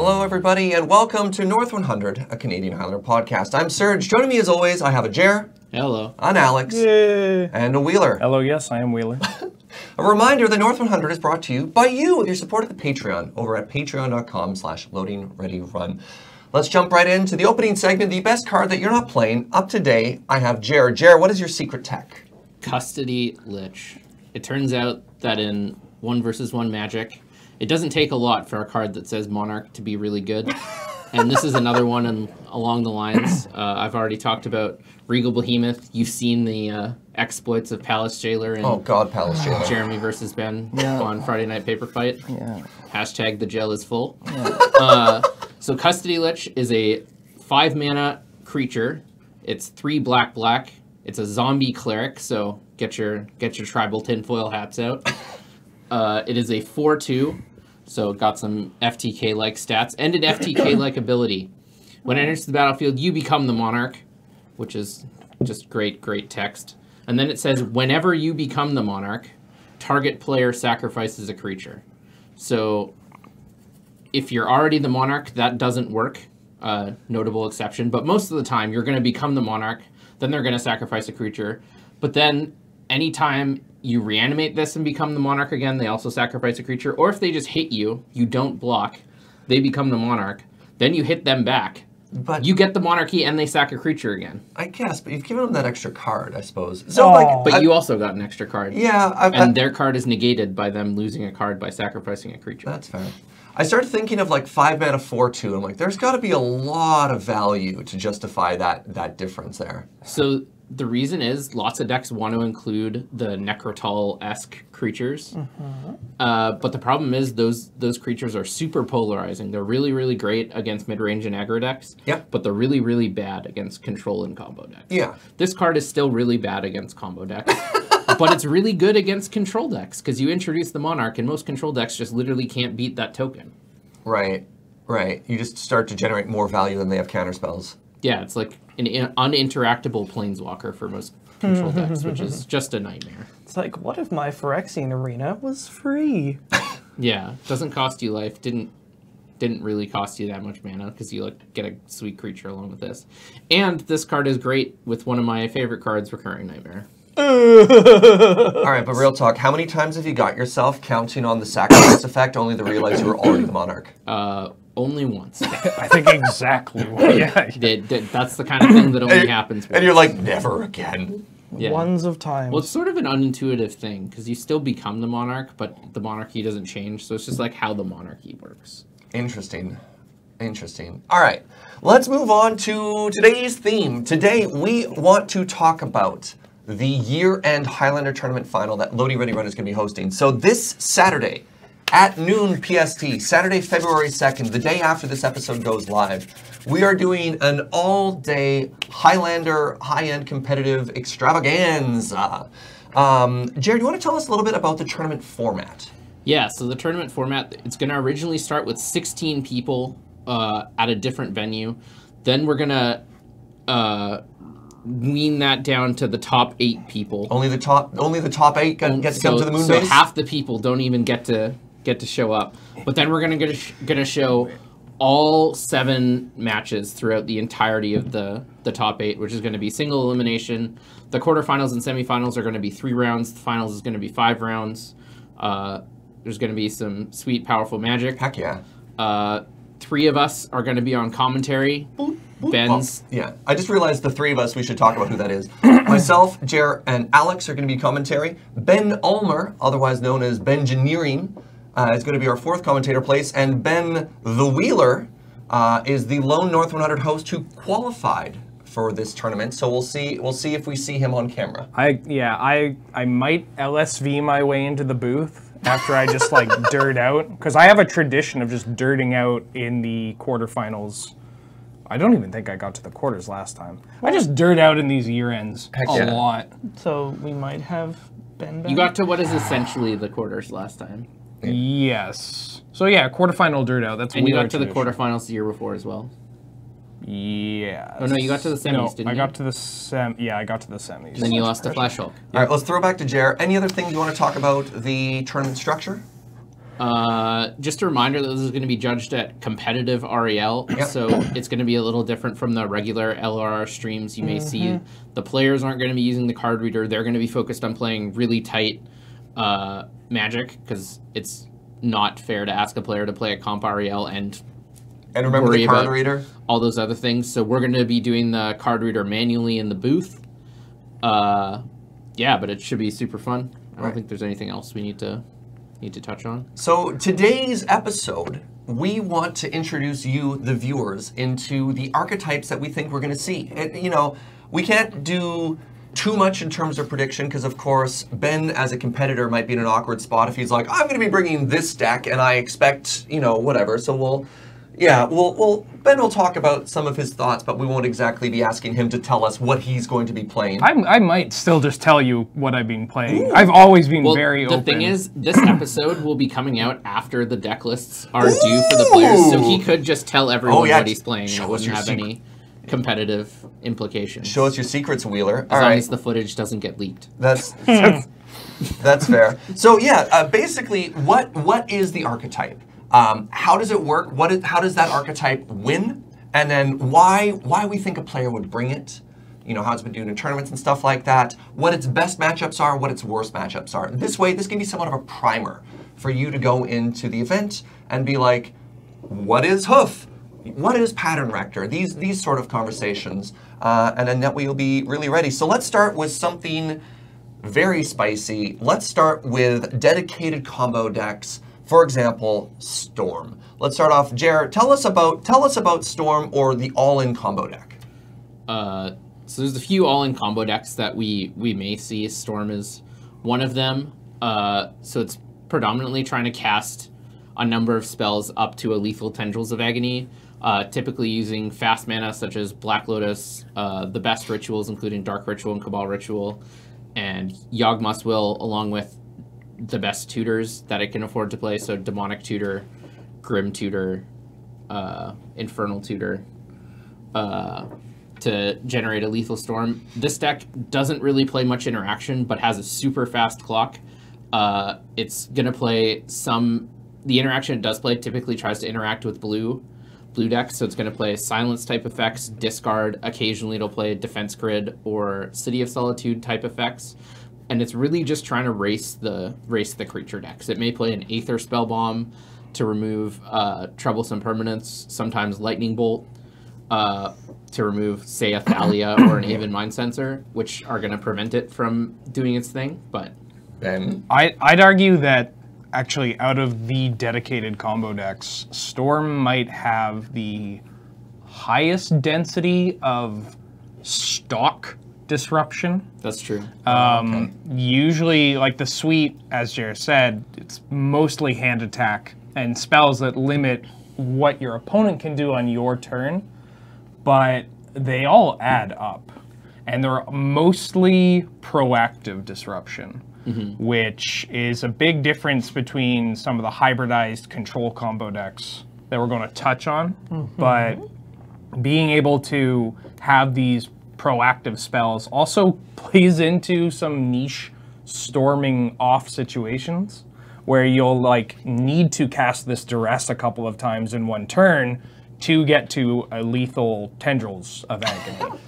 Hello, everybody, and welcome to North 100, a Canadian Highlander podcast. I'm Serge. Joining me, as always, I have a Jer. Hello. An Alex. Yay. And a Wheeler. Hello, yes, I am Wheeler. A reminder, the North 100 is brought to you by you with your support of the Patreon over at patreon.com/loadingreadyrun. Let's jump right into the opening segment, the best card that you're not playing. Up today, I have Jer. Jer, what is your secret tech? Custody Lich. It turns out that in 1 versus 1 Magic, it doesn't take a lot for a card that says Monarch to be really good. And this is another one along the lines. I've already talked about Regal Behemoth. You've seen the exploits of Palace Jailer and Oh God, Palace Jailer. Jeremy versus Ben on Friday Night Paper Fight. Yeah. Hashtag the jail is full. Yeah. So Custody Lich is a 5-mana creature. It's 3 black. It's a zombie cleric, so get your tribal tinfoil hats out. It is a 4/2. So it got some FTK-like stats and an FTK-like ability. When it enters the battlefield, you become the Monarch, which is just great text. And then it says, whenever you become the Monarch, target player sacrifices a creature. So if you're already the Monarch, that doesn't work. Notable exception. But most of the time, you're going to become the Monarch, then they're going to sacrifice a creature. But then anytime you reanimate this and become the Monarch again, they also sacrifice a creature. Or if they just hit you, you don't block, they become the Monarch, then you hit them back. But you get the Monarchy and they sack a creature again. I guess, but you've given them that extra card, I suppose. So, but you also got an extra card. Yeah. And their card is negated by them losing a card by sacrificing a creature. That's fair. I started thinking of like 5-mana 4/2. I'm like, there's got to be a lot of value to justify that difference there. So the reason is lots of decks want to include the Necrotal-esque creatures, but the problem is those creatures are super polarizing. They're really great against mid-range and aggro decks, but they're really bad against control and combo decks. Yeah. This card is still really bad against combo decks, but it's really good against control decks because you introduce the Monarch and most control decks just literally can't beat that token. Right. You just start to generate more value than they have counterspells. Yeah, it's like an uninteractable planeswalker for most control decks, which is just a nightmare. It's like, what if my Phyrexian arena was free? Yeah, doesn't cost you life. Didn't really cost you that much mana because you get a sweet creature along with this. And this card is great with one of my favorite cards, Recurring Nightmare. All right, but real talk, how many times have you got yourself counting on the sacrifice effect only to realize you were already the Monarch? Only once. I think exactly. Yeah. That's the kind of thing that only happens once. And you're like, never again. Yeah. Ones of times. Well, it's sort of an unintuitive thing because you still become the Monarch, but the monarchy doesn't change. So it's just like how the monarchy works. Interesting. All right, let's move on to today's theme. Today, we want to talk about the year-end Highlander tournament final that LoadingReadyRun is going to be hosting. So this Saturday, at noon PST, Saturday, February 2nd, the day after this episode goes live, we are doing an all-day Highlander high-end competitive extravaganza. Jared, do you want to tell us a little bit about the tournament format? Yeah, so the tournament format, it's going to originally start with 16 people at a different venue. Then we're going to wean that down to the top 8 people. Only the top 8 get to come to the moon base? So half the people don't even get to show up. But then we're gonna show all 7 matches throughout the entirety of the top 8, which is going to be single elimination. The quarterfinals and semifinals are going to be 3 rounds. The finals is going to be 5 rounds. There's going to be some sweet, powerful magic. Heck yeah. 3 of us are going to be on commentary. Ben's. Yeah, I just realized the 3 of us, we should talk about who that is. Myself, Jer, and Alex are going to be commentary. Ben Ulmer, otherwise known as Bengineering, is going to be our 4th commentator place. And Ben the Wheeler is the lone North 100 host who qualified for this tournament. So we'll see if we see him on camera. I might LSV my way into the booth after I just like dirt out, because I have a tradition of just dirting out in the quarterfinals. I don't even think I got to the quarters last time. I just dirt out in these year ends a lot. So we might have Ben back. You got to what is essentially the quarters last time. Yes. So yeah, quarterfinal dirt out. That's and you got to the quarterfinals the year before as well. Yes. Oh no, you got to the semis, didn't you? I got to the yeah, I got to the semis. Then you lost to Flash Hulk. All right, let's throw back to Jer. Any other things you want to talk about the tournament structure? Just a reminder that this is going to be judged at competitive REL, so it's going to be a little different from the regular LRR streams you may see. The players aren't going to be using the card reader. They're going to be focused on playing really tight Magic, because it's not fair to ask a player to play a comp REL and remember the card reader? All those other things. So we're going to be doing the card reader manually in the booth. Yeah, but it should be super fun. I don't think there's anything else we need to touch on. So today's episode, we want to introduce you, the viewers, into the archetypes that we think we're going to see. You know, we can't do too much in terms of prediction because, of course, Ben, as a competitor, might be in an awkward spot if he's like, I'm going to be bringing this deck and I expect, you know, whatever. So Ben will talk about some of his thoughts, but we won't exactly be asking him to tell us what he's going to be playing. I might still just tell you what I've been playing. Ooh. I've always been very open. The thing is, this episode will be coming out after the deck lists are due for the players, so he could just tell everyone what he's playing and it wouldn't have any competitive implications. Show us your secrets, Wheeler. As long as the footage doesn't get leaked. That's fair. So yeah, basically, what is the archetype? How does it work? How does that archetype win? And then why we think a player would bring it? You know, how it's been doing in tournaments and stuff like that. What its best matchups are, what its worst matchups are. This way, this can be somewhat of a primer for you to go into the event and be like, what is Hoof? What is Pattern Rector? These sort of conversations. And then that way you'll be really ready. So let's start with something very spicy. Let's start with dedicated combo decks. For example, Storm. Let's start off, Jer. Tell us about Storm or the all-in combo deck. So there's a few all-in combo decks that we may see. Storm is one of them. So it's predominantly trying to cast a number of spells up to a lethal Tendrils of Agony, typically using fast mana such as Black Lotus, the best rituals including Dark Ritual and Cabal Ritual, and Yawgmoth's Will, along with the best tutors that it can afford to play, so Demonic Tutor, Grim Tutor, Infernal Tutor, to generate a lethal storm. This deck doesn't really play much interaction, but has a super fast clock. It's going to play the interaction it does play typically tries to interact with blue decks, so it's going to play silence type effects, discard, occasionally it'll play defense grid or City of Solitude type effects. And it's really just trying to race the creature decks. It may play an Aether Spellbomb to remove troublesome permanents, sometimes Lightning Bolt to remove, say, a Thalia or an Aven Mind Sensor, which are going to prevent it from doing its thing. But Ben? I'd argue that actually out of the dedicated combo decks, Storm might have the highest density of stock disruption. That's true. Usually, like the suite, as Jared said, it's mostly hand attack and spells that limit what your opponent can do on your turn, but they all add up. And they're mostly proactive disruption, which is a big difference between some of the hybridized control combo decks that we're going to touch on. But being able to have these proactive spells also plays into some niche storming off situations where you'll like need to cast this duress a couple of times in one turn to get to a lethal Tendrils of Agony.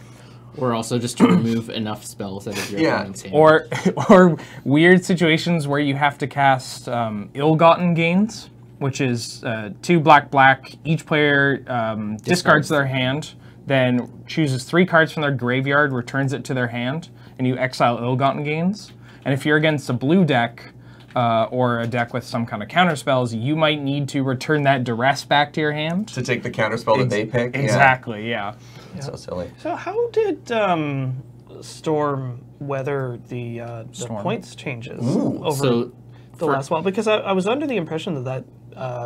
Or also just to remove enough spells out of your opponent's hand. Or weird situations where you have to cast Ill-Gotten Gains, which is 2 black. Each player discards their hand, then chooses 3 cards from their graveyard, returns it to their hand, and you exile Ill-Gotten Gains. And if you're against a blue deck, or a deck with some kind of counterspells, you might need to return that duress back to your hand. To take the counterspell that they pick? Exactly, yeah. That's so silly. So how did Storm weather the points changes over the last while? Because I was under the impression that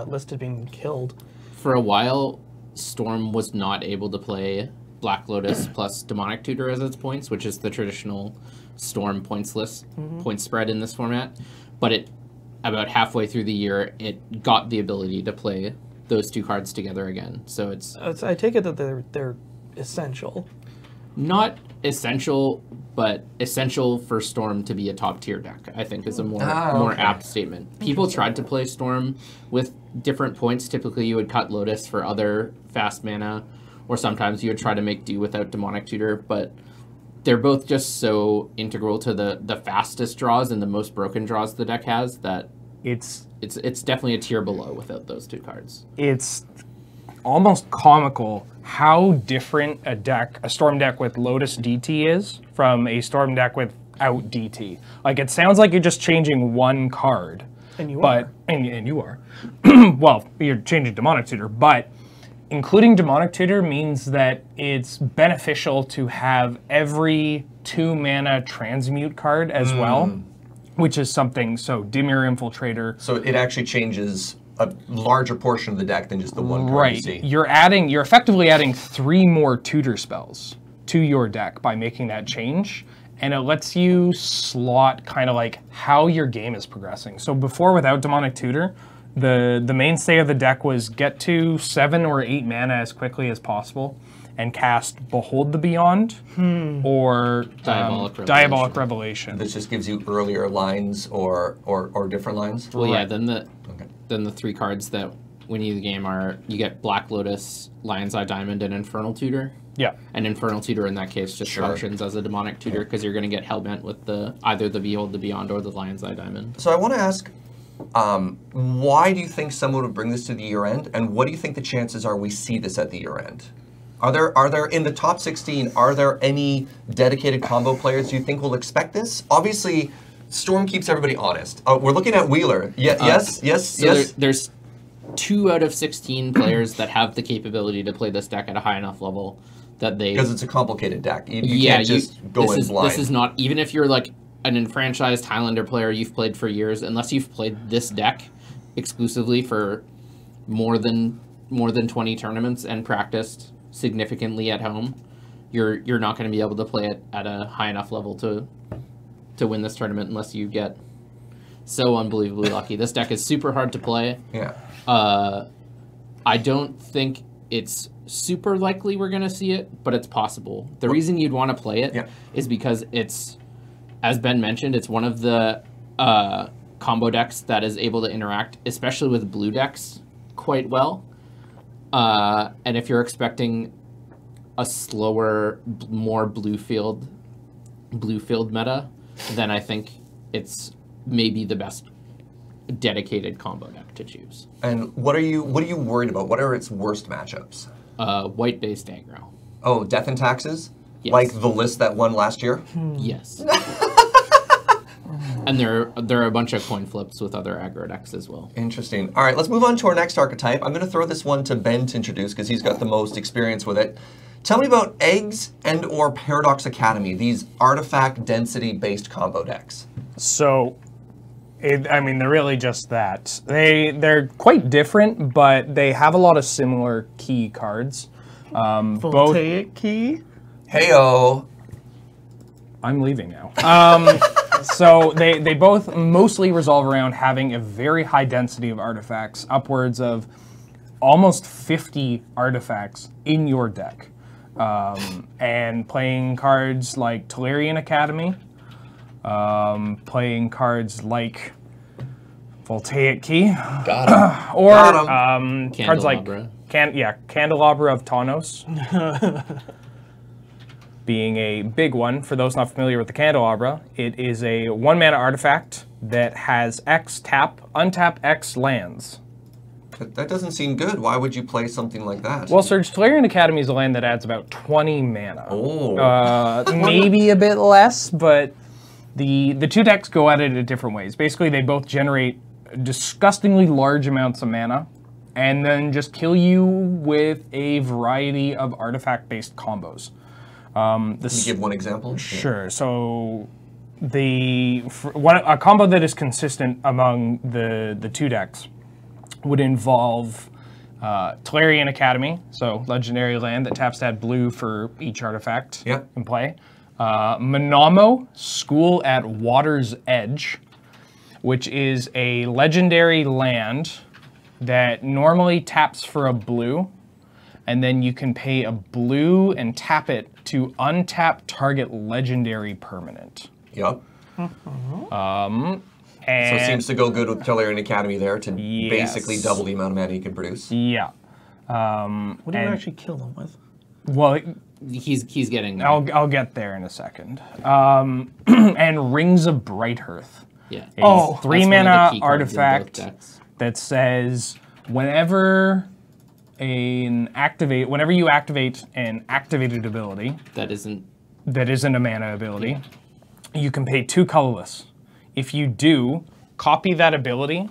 list had been killed. For a while, Storm was not able to play Black Lotus plus Demonic Tutor as its points, which is the traditional Storm points list, point spread in this format. But about halfway through the year, it got the ability to play those 2 cards together again. So it's... I take it that they're essential. Not essential, but essential for Storm to be a top tier deck, I think is a more apt statement. People tried to play Storm with different points. Typically you would cut Lotus for other fast mana, or sometimes you would try to make do without Demonic Tutor, but they're both just so integral to the fastest draws and the most broken draws the deck has that it's definitely a tier below without those two cards. It's almost comical how different a Storm deck with Lotus DT is from a Storm deck without DT. Like, it sounds like you're just changing one card. And you are. And you are. Well, you're changing Demonic Tutor, but including Demonic Tutor means that it's beneficial to have every 2-mana transmute card as well, which is something, so Dimir Infiltrator. So it actually changes a larger portion of the deck than just the one card you see. You're effectively adding 3 more tutor spells to your deck by making that change, and it lets you slot kind of like how your game is progressing. So before, without Demonic Tutor, the mainstay of the deck was get to 7 or 8 mana as quickly as possible and cast Behold the Beyond or Diabolic Revelation. This just gives you earlier lines or different lines? Well, yeah, then the 3 cards that win you the game are, you get Black Lotus, Lion's Eye Diamond, and Infernal Tutor. Yeah. And Infernal Tutor in that case just functions as a Demonic Tutor because you're going to get Hellbent with either the Behold the Beyond or the Lion's Eye Diamond. So I want to ask, why do you think someone would bring this to the year end, and what do you think the chances are we see this at the year end? Are there in the top 16, are there any dedicated combo players you think will expect this? Obviously, Storm keeps everybody honest. We're looking at Wheeler. Yes. There's 2 out of 16 players that have the capability to play this deck at a high enough level that they... Because it's a complicated deck. You can't just go in blind. This is not... Even if you're like an enfranchised Highlander player you've played for years, unless you've played this deck exclusively for more than 20 tournaments and practiced significantly at home, you're not going to be able to play it at a high enough level to win this tournament unless you get so unbelievably lucky. This deck is super hard to play. Yeah. I don't think it's super likely we're going to see it, but it's possible. The reason you'd want to play it is because it's, as Ben mentioned, it's one of the combo decks that is able to interact, especially with blue decks, quite well. And if you're expecting a slower, more blue field meta, then I think it's maybe the best dedicated combo deck to choose. And what are you worried about? What are its worst matchups? White-based aggro. Oh, Death and Taxes? Yes. Like the list that won last year? Yes. And there are a bunch of coin flips with other aggro decks as well. Interesting. All right, let's move on to our next archetype. I'm going to throw this one to Ben to introduce because he's got the most experience with it. Tell me about Eggs and or Paradox Academy, these artifact density-based combo decks. So, I mean, they're really just that. They're quite different, but they have a lot of similar key cards. Voltaic key? Heyo. I'm leaving now. So they both mostly resolve around having a very high density of artifacts, upwards of almost 50 artifacts in your deck. And playing cards like Tolarian Academy, playing cards like Voltaic Key, or cards like Candelabra of Tawnos. Being a big one, for those not familiar with the Candelabra, it is a 1-mana artifact that has X tap, untap X lands. That doesn't seem good. Why would you play something like that? Well, Serge, Tolarian Academy is a land that adds about 20 mana. Oh. Maybe a bit less, but the 2 decks go at it in different ways. Basically, they both generate disgustingly large amounts of mana and then just kill you with a variety of artifact-based combos. Can you give one example? Sure. Yeah. So a combo that is consistent among the 2 decks would involve Tolarian Academy, so legendary land that taps to add blue for each artifact in play. Manamo, School at Water's Edge, which is a legendary land that normally taps for a blue and then you can pay a blue and tap it to untap target legendary permanent. Yep. And So it seems to go good with Tolarian Academy there to basically double the amount of mana you can produce. Yeah. What do you actually kill them with? Well, He's getting there. I'll get there in a second. And Rings of Brighthearth. Yeah. A 3 That's one of the mana key cards in both artifact decks. that says whenever whenever you activate an activated ability That isn't a mana ability, you can pay 2 colorless. If you do, copy that ability,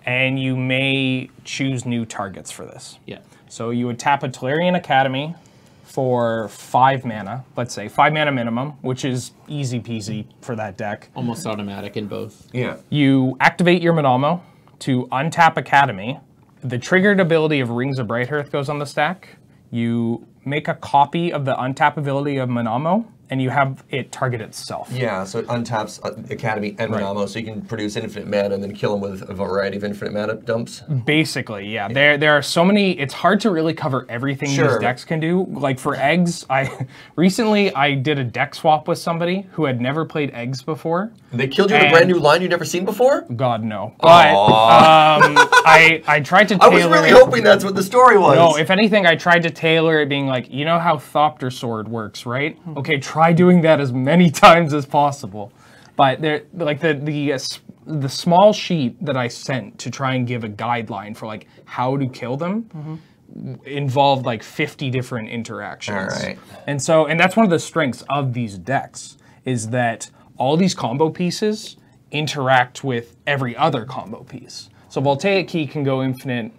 and you may choose new targets for this. Yeah. So you would tap a Tolarian Academy for 5 mana, let's say 5 mana minimum, which is easy peasy for that deck. Almost automatic in both. Yeah. You activate your Monamo to untap Academy. The triggered ability of Rings of Brighthearth goes on the stack. You make a copy of the untap ability of Monamo, and you have it target itself. Yeah, so it untaps Academy and Monamo, so you can produce infinite mana and then kill them with a variety of infinite mana dumps. Basically, yeah. There are so many. It's hard to really cover everything these decks can do. Like for eggs, recently I did a deck swap with somebody who had never played eggs before. They killed you with a brand new line you'd never seen before? God, no. But I tried to tailor I was really hoping that's what the story was. No, if anything, I tried to tailor it being like, you know how Thopter Sword works, right? Okay, try doing that as many times as possible. But there, like the small sheet that I sent to try and give a guideline for like how to kill them involved like 50 different interactions. All right. And that's one of the strengths of these decks is that all these combo pieces interact with every other combo piece. So Voltaic Key can go infinite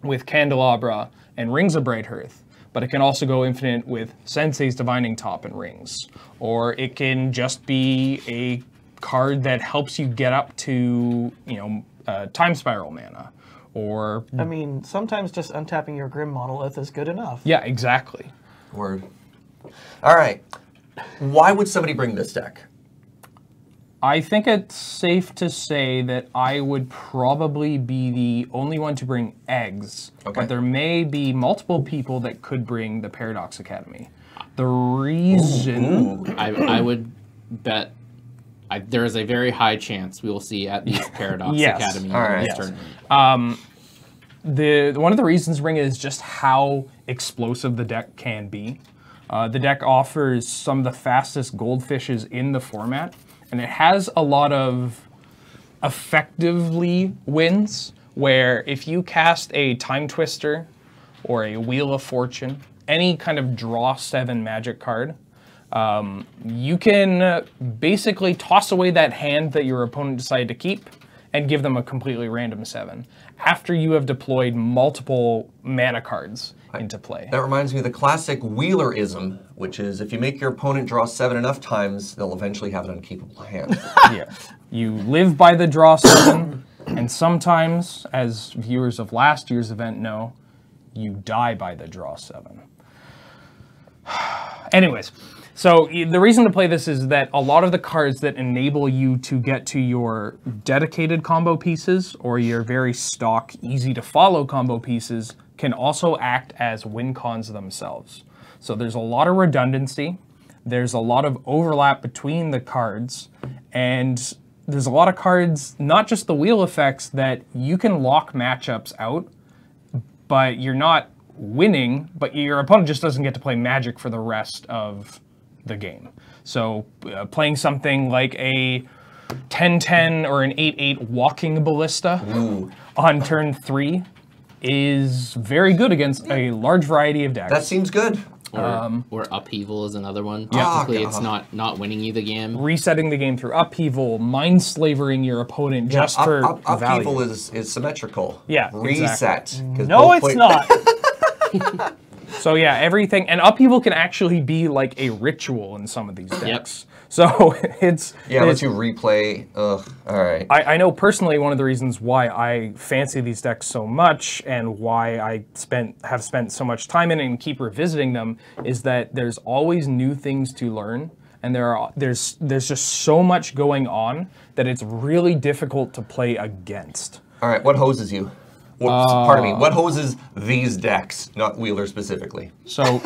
with Candelabra and Rings of Brighthearth, but it can also go infinite with Sensei's Divining Top and Rings. Or it can just be a card that helps you get up to, Time Spiral mana. Or... I mean, sometimes just untapping your Grim Monolith is good enough. Yeah, exactly. Word. All right. Why would somebody bring this deck? I think it's safe to say that I would probably be the only one to bring eggs, but there may be multiple people that could bring the Paradox Academy. The reason... I would bet there is a very high chance we will see at least Paradox Academy in this tournament. One of the reasons to bring it is just how explosive the deck can be. The deck offers some of the fastest goldfishes in the format, and it has a lot of effectively wins, where if you cast a Time Twister or a Wheel of Fortune, any kind of draw 7 magic card, you can basically toss away that hand that your opponent decided to keep and give them a completely random 7 after you have deployed multiple mana cards into play. That reminds me of the classic Wheelerism, which is if you make your opponent draw 7 enough times, they'll eventually have an unkeepable hand. Yeah. You live by the draw 7, and sometimes, as viewers of last year's event know, you die by the draw 7. Anyways, so the reason to play this is that a lot of the cards that enable you to get to your dedicated combo pieces or your very stock, easy to follow combo pieces can also act as win cons themselves. So there's a lot of redundancy, there's a lot of overlap between the cards, and there's a lot of cards, not just the wheel effects, that you can lock matchups out, but you're not winning, but your opponent just doesn't get to play Magic for the rest of the game. So playing something like a 10-10 or an 8-8 Walking Ballista on turn 3 is very good against a large variety of decks. That seems good. Or Upheaval is another one. Technically, it's not winning you the game. Resetting the game through Upheaval, mind slavering your opponent just for Upheaval value. is symmetrical. Yeah, Reset. exactly. No, it's not. So yeah, everything, and Upheaval can actually be like a ritual in some of these decks. So it's... Yeah, lets you replay. Ugh, all right. I know personally one of the reasons why I fancy these decks so much and why I have spent so much time in it and keep revisiting them is that there's always new things to learn, and there's just so much going on that it's really difficult to play against. All right, what hoses you? Pardon me. What hoses these decks, not Wheeler specifically? So,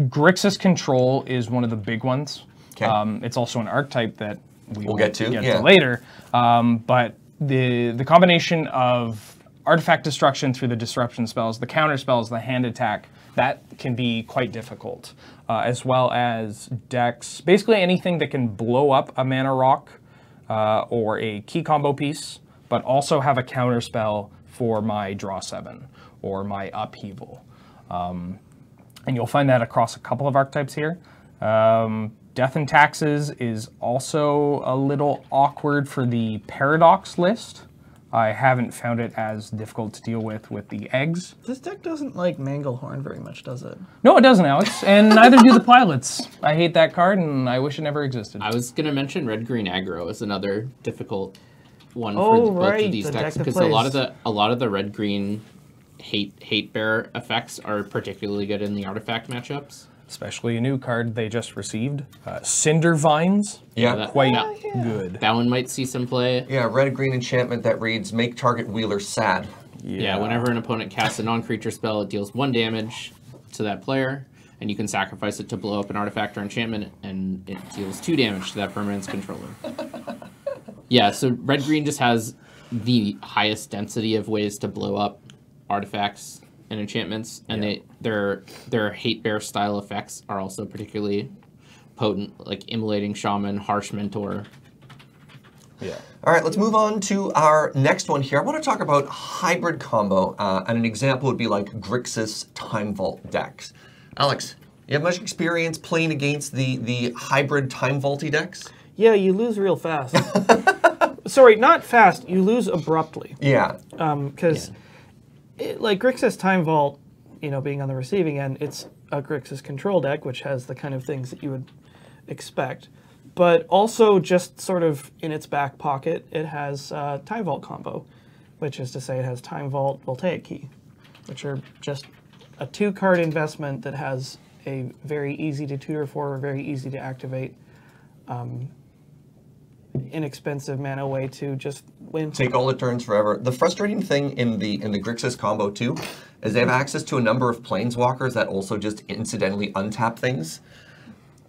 Grixis Control is one of the big ones. Okay. It's also an archetype that we'll get to later. But the combination of artifact destruction through the disruption spells, the counter spells, the hand attack, that can be quite difficult. As well as decks, basically anything that can blow up a mana rock or a key combo piece, but also have a counter spell for my draw 7 or my upheaval. And you'll find that across a couple of archetypes here. Death and Taxes is also a little awkward for the Paradox list. I haven't found it as difficult to deal with the eggs. This deck doesn't like Manglehorn very much, does it? No, it doesn't, Alex, and neither do the Pilots. I hate that card, and I wish it never existed. I was going to mention Red-Green Aggro as another difficult one for both of these decks, because a lot of the red-green hate bear effects are particularly good in the artifact matchups. Especially a new card they just received, Cinder Vines. Yeah, quite good. That one might see some play. Yeah, red-green enchantment that reads, make target Wheeler sad. Yeah, whenever an opponent casts a non-creature spell, it deals 1 damage to that player, and you can sacrifice it to blow up an artifact or enchantment, and it deals 2 damage to that permanent's controller. Yeah, so red-green just has the highest density of ways to blow up artifacts and enchantments, and their hate bear style effects are also particularly potent, like Immolating Shaman, Harsh Mentor. Yeah. All right, let's move on to our next one here. I want to talk about hybrid combo, and an example would be like Grixis Time Vault decks. Alex, you have much experience playing against the hybrid Time Vaulty decks? Yeah, you lose real fast. Sorry, not fast. You lose abruptly. Yeah. Because, like Grixis Time Vault, being on the receiving end, it's a Grixis Control deck, which has the kind of things that you would expect. But also, just sort of in its back pocket, it has Time Vault combo, which is to say it has Time Vault Voltaic Key, which are just a 2-card investment that has a very easy to tutor for, or very easy to activate, inexpensive mana way to just win. Take all the turns forever. The frustrating thing in the Grixis combo too is they have access to a number of planeswalkers that also just incidentally untap things.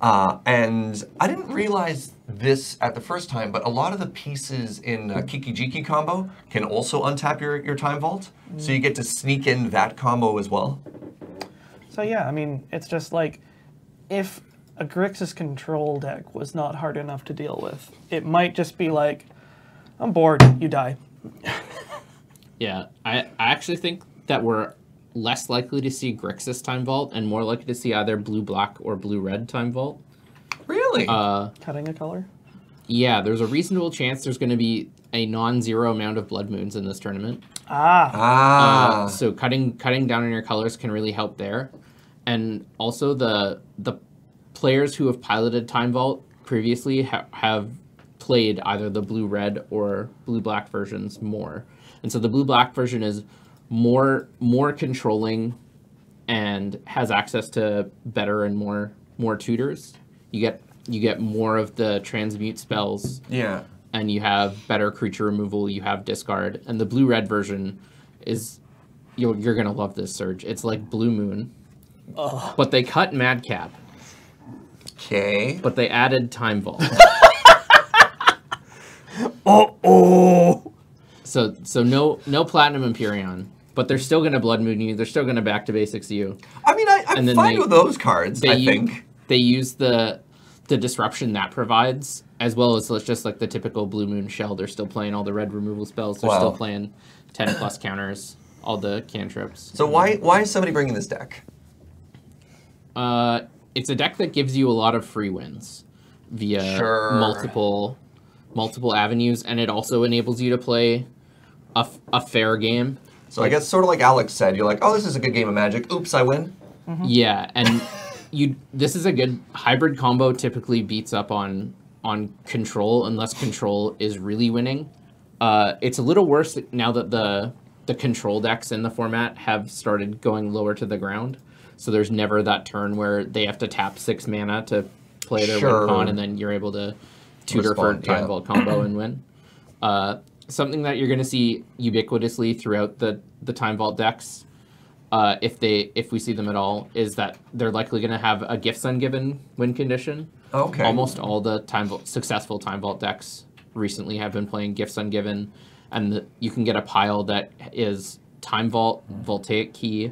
And I didn't realize this at the first time, but a lot of the pieces in Kiki combo can also untap your Time Vault, so you get to sneak in that combo as well. So yeah, I mean, it's just like, if a Grixis Control deck was not hard enough to deal with, it might just be like, I'm bored, you die. Yeah, I actually think that we're less likely to see Grixis Time Vault and more likely to see either blue-black or blue-red Time Vault. Really? Cutting a color? Yeah, there's a reasonable chance there's going to be a non-zero amount of Blood Moons in this tournament. So cutting down on your colors can really help there. And also the players who have piloted Time Vault previously have played either the blue-red or blue-black versions more. And so the blue-black version is more controlling and has access to better and more tutors. You get more of the transmute spells. Yeah. And you have better creature removal, you have discard. And the blue-red version is, you're going to love this, Serge. It's like Blue Moon, but they cut Madcap. Okay. But they added Time Vault. So no Platinum Empyreon, but they're still going to Blood Moon you. They're still going to Back to Basics you. I mean, I'm fine with those cards, I think. They use the disruption that provides, as well as just like the typical Blue Moon shell. They're still playing all the red removal spells. They're still playing 10 plus counters, all the cantrips. So why is somebody bringing this deck? It's a deck that gives you a lot of free wins via multiple avenues, and it also enables you to play a fair game. So I guess sort of like Alex said, you're like, oh, this is a good game of Magic. Oops, I win. Mm-hmm. Yeah, and this is a good hybrid combo. Typically beats up on control unless control is really winning. It's a little worse now that the control decks in the format have started going lower to the ground. So there's never that turn where they have to tap 6 mana to play their win con, and then you're able to tutor for Time Vault combo and win. something that you're going to see ubiquitously throughout the Time Vault decks, if we see them at all, is that they're likely going to have a Gifts Ungiven win condition. Okay. Almost all the successful Time Vault decks recently have been playing Gifts Ungiven, and you can get a pile that is Time Vault, Voltaic Key,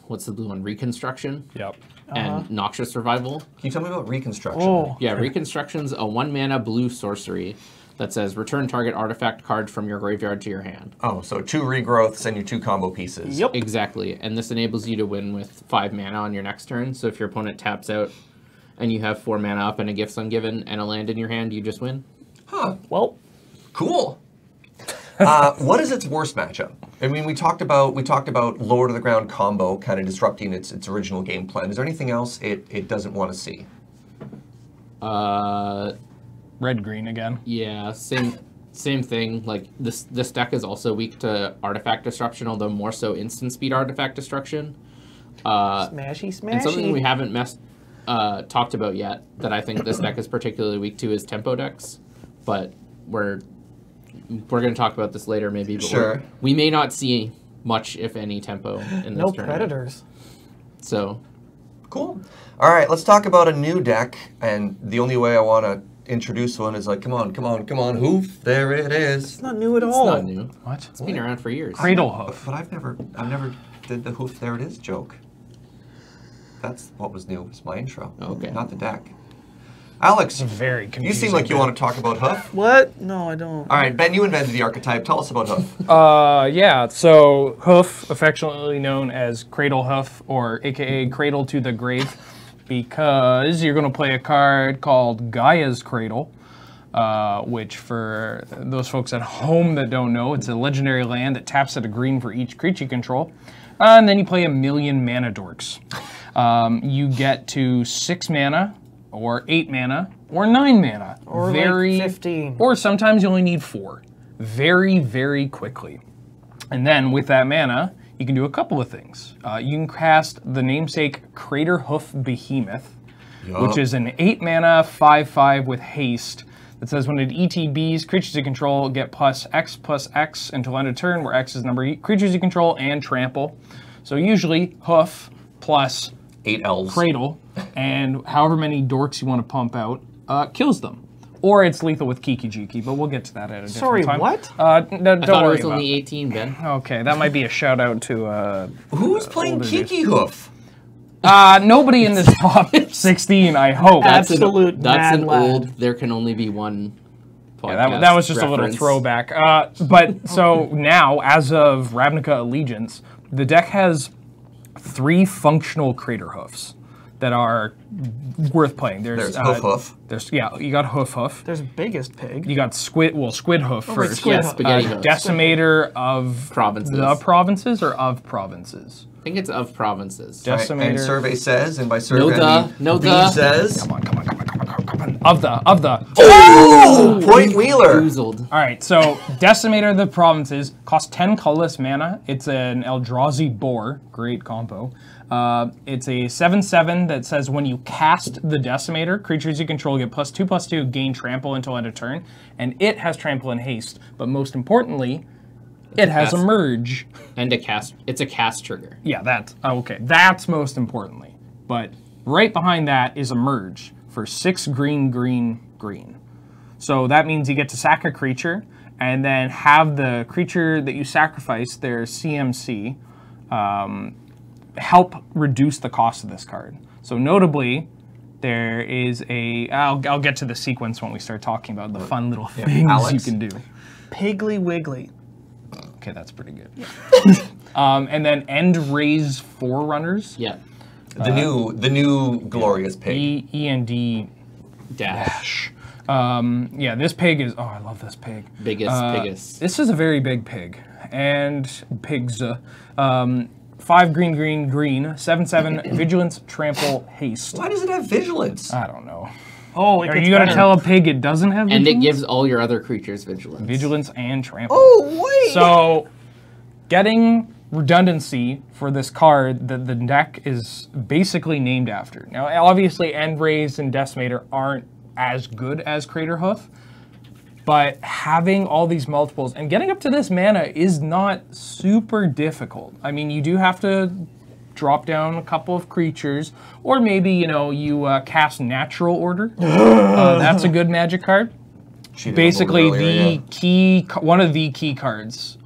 what's the blue one? Reconstruction. Yep. And Noxious Survival. Can you tell me about Reconstruction? Oh. Yeah, Reconstruction's a 1 mana blue sorcery that says return target artifact card from your graveyard to your hand. Oh, so 2 regrowths and your 2 combo pieces. Yep. Exactly, and this enables you to win with 5 mana on your next turn. So if your opponent taps out and you have 4 mana up and a Gifts Ungiven and a land in your hand, you just win. Huh. Well, Cool. What is its worst matchup? I mean, we talked about lower to the ground combo kind of disrupting its original game plan. Is there anything else it doesn't want to see? Red green again. Yeah, same thing. Like this deck is also weak to artifact disruption, although more so instant speed artifact destruction. smashy. And something we haven't talked about yet that I think this deck is particularly weak to is tempo decks, but we're going to talk about this later maybe. But Sure. we may not see much, if any, tempo in this No tournament. predators. So Cool. All right, let's talk about a new deck. And the only way I want to introduce one is like, come on, Hoof. There it is. It's not new at it's all. not new. What? It's been around for years. Cradlehoof. But I've never did the Hoof. There it is joke. That's what was new. Was my intro. Okay. Not the deck. Alex, Very confusing. you seem like you want to talk about Hoof. What? No, I don't. All right, Ben, you invented the archetype. Tell us about Hoof. Yeah, so Hoof, affectionately known as Cradlehoof, or aka Cradle to the Grave, because you're going to play a card called Gaia's Cradle, which for those folks at home that don't know, it's a legendary land that taps at a green for each creature you control, and then you play 1,000,000 mana dorks. You get to 6 mana, or 8 mana, or 9 mana. Or like 15. Or sometimes you only need 4. Very, very quickly. And then with that mana, you can do a couple of things. You can cast the namesake Cradlehoof Behemoth, which is an 8 mana 5/5 with haste that says when it ETBs, creatures you control get +X until end of turn, where X is the number of creatures you control and trample. So usually Hoof plus 8 elves. Cradle, and however many dorks you want to pump out, kills them. Or it's lethal with Kiki, but we'll get to that at a different time. what? No, I don't thought it worry was about only 18, Ben. Okay, that might be a shout out to Who's playing older Kiki Hoof? nobody in this top 16, I hope. Absolute That's mad an lad. old, there can only be one podcast Yeah, that was just a little reference. throwback. But so now, as of Ravnica Allegiance, the deck has 3 functional Cradlehoofs that are worth playing. There's Hoof. You got Hoof. There's biggest pig. You got Squid Hoof wait, first. Squid Yeah, Hoof. Spaghetti Hoof. Decimator of Provinces. The provinces or of provinces? I think it's of provinces. Right, and Decimator. survey says, and by survey No the, I mean no B the. says. Come on. Of the. Oh! Point Wheeler. Boozled. All right, so Decimator of the Provinces costs 10 colorless mana. It's an Eldrazi Boar, great combo. It's a 7/7 that says when you cast the Decimator, creatures you control get +2/+2, gain trample until end of turn, and it has trample and haste. But most importantly, it has a cast. merge. And it's a cast trigger. Yeah, that's okay. That's most importantly. But right behind that is a merge for 6 green. So that means you get to sack a creature and then have the creature that you sacrifice, their CMC, help reduce the cost of this card. So notably, there is a... I'll get to the sequence when we start talking about the fun little things Alex? you can do. Piggly Wiggly. Okay, that's pretty good. And then End Raise Forerunners. Yeah. The new glorious pig. END Dash. yeah, this pig is... Oh, I love this pig. Biggest. This is a very big pig. And pigs. 5 green, 7/7, Vigilance, Trample, Haste. Why does it have vigilance? I don't know. Oh, it Are gets you going to better. tell a pig it doesn't have And Vigilance? it gives all your other creatures vigilance. Vigilance and Trample. Oh, wait! So, getting redundancy for this card that the deck is basically named after. Now, obviously, End Raise and Decimator aren't as good as Cradlehoof, But having all these multiples and getting up to this mana is not super difficult. I mean, you do have to drop down a couple of creatures, or maybe, you know, you cast Natural Order. That's a good magic card. Basically, one of the key cards,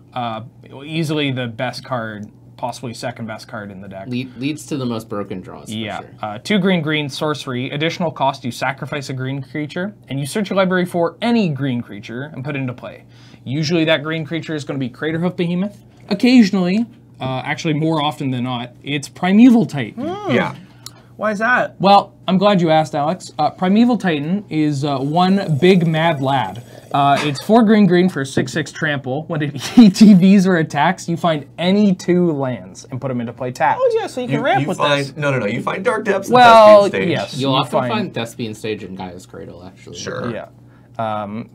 easily the best card, possibly second best card in the deck. Leads to the most broken draws. Yeah. For sure. 2 green sorcery. Additional cost, you sacrifice a green creature, and you search your library for any green creature and put it into play. Usually that green creature is going to be Cradlehoof Behemoth. Occasionally, actually more often than not, it's Primeval Titan. Yeah. Why is that? Well, I'm glad you asked, Alex. Primeval Titan is one big mad lad. It's 4 green for 6/6 trample. When it ETBs or attacks, you find any 2 lands and put them into play tapped. Oh yeah, so you can ramp with this. No. You find Dark Depths. Well, and Thespian Stage. yes. You'll often find Thespian Stage in Gaia's Cradle, actually. Sure. Yeah.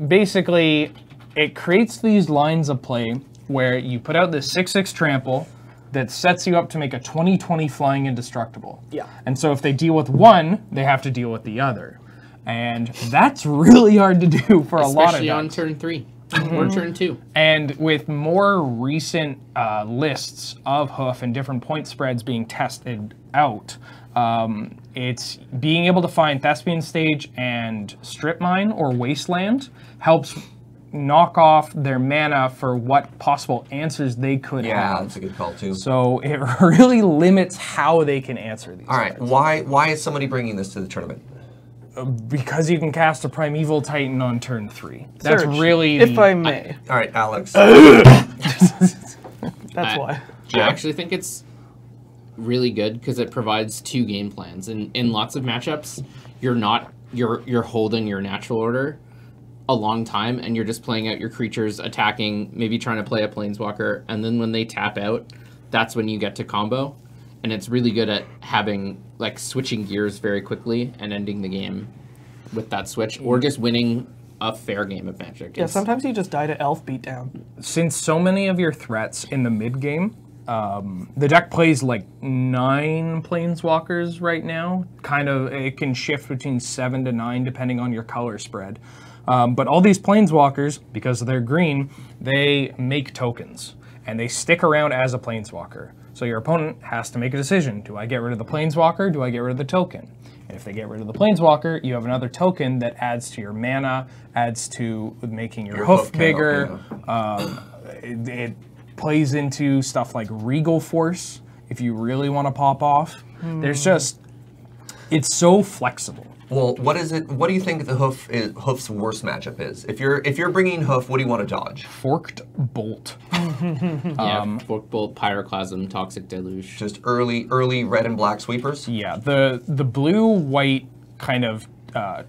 Basically, it creates these lines of play where you put out this 6/6 trample that sets you up to make a 20/20 flying indestructible. Yeah. And so if they deal with one, they have to deal with the other. And that's really hard to do for a lot of Especially on decks. turn 3 or turn 2. And with more recent lists of Hoof and different point spreads being tested out, it's being able to find Thespian Stage and Strip Mine or Wasteland helps knock off their mana for what possible answers they could have. Yeah, that's a good call too. So it really limits how they can answer these. All right, cards. why is somebody bringing this to the tournament? Because you can cast a Primeval Titan on turn 3. That's Serge, really if I may. All right, Alex. That's why. I actually think it's really good because it provides 2 game plans. And in lots of matchups, you're holding your Natural Order a long time, and you're just playing out your creatures, attacking, maybe trying to play a Planeswalker, and then when they tap out, that's when you get to combo. And it's really good at having, like, switching gears very quickly and ending the game with that switch, or just winning a fair game of Magic. Yeah, sometimes you just die to Elf Beatdown. Since so many of your threats in the mid game, the deck plays like 9 Planeswalkers right now. Kind of, it can shift between 7 to 9 depending on your color spread. But all these Planeswalkers, because they're green, they make tokens, and they stick around as a Planeswalker. So your opponent has to make a decision. Do I get rid of the Planeswalker? Do I get rid of the token? And if they get rid of the Planeswalker, you have another token that adds to your mana, adds to making your hoof bigger. It plays into stuff like Regal Force, if you really want to pop off. There's just, it's so flexible. Well, what is it? What do you think the Hoof's worst matchup is? If you're bringing Hoof, what do you want to dodge? Forked Bolt. Forked Bolt, Pyroclasm, Toxic Deluge. Just early red and black sweepers. Yeah, the blue-white kind of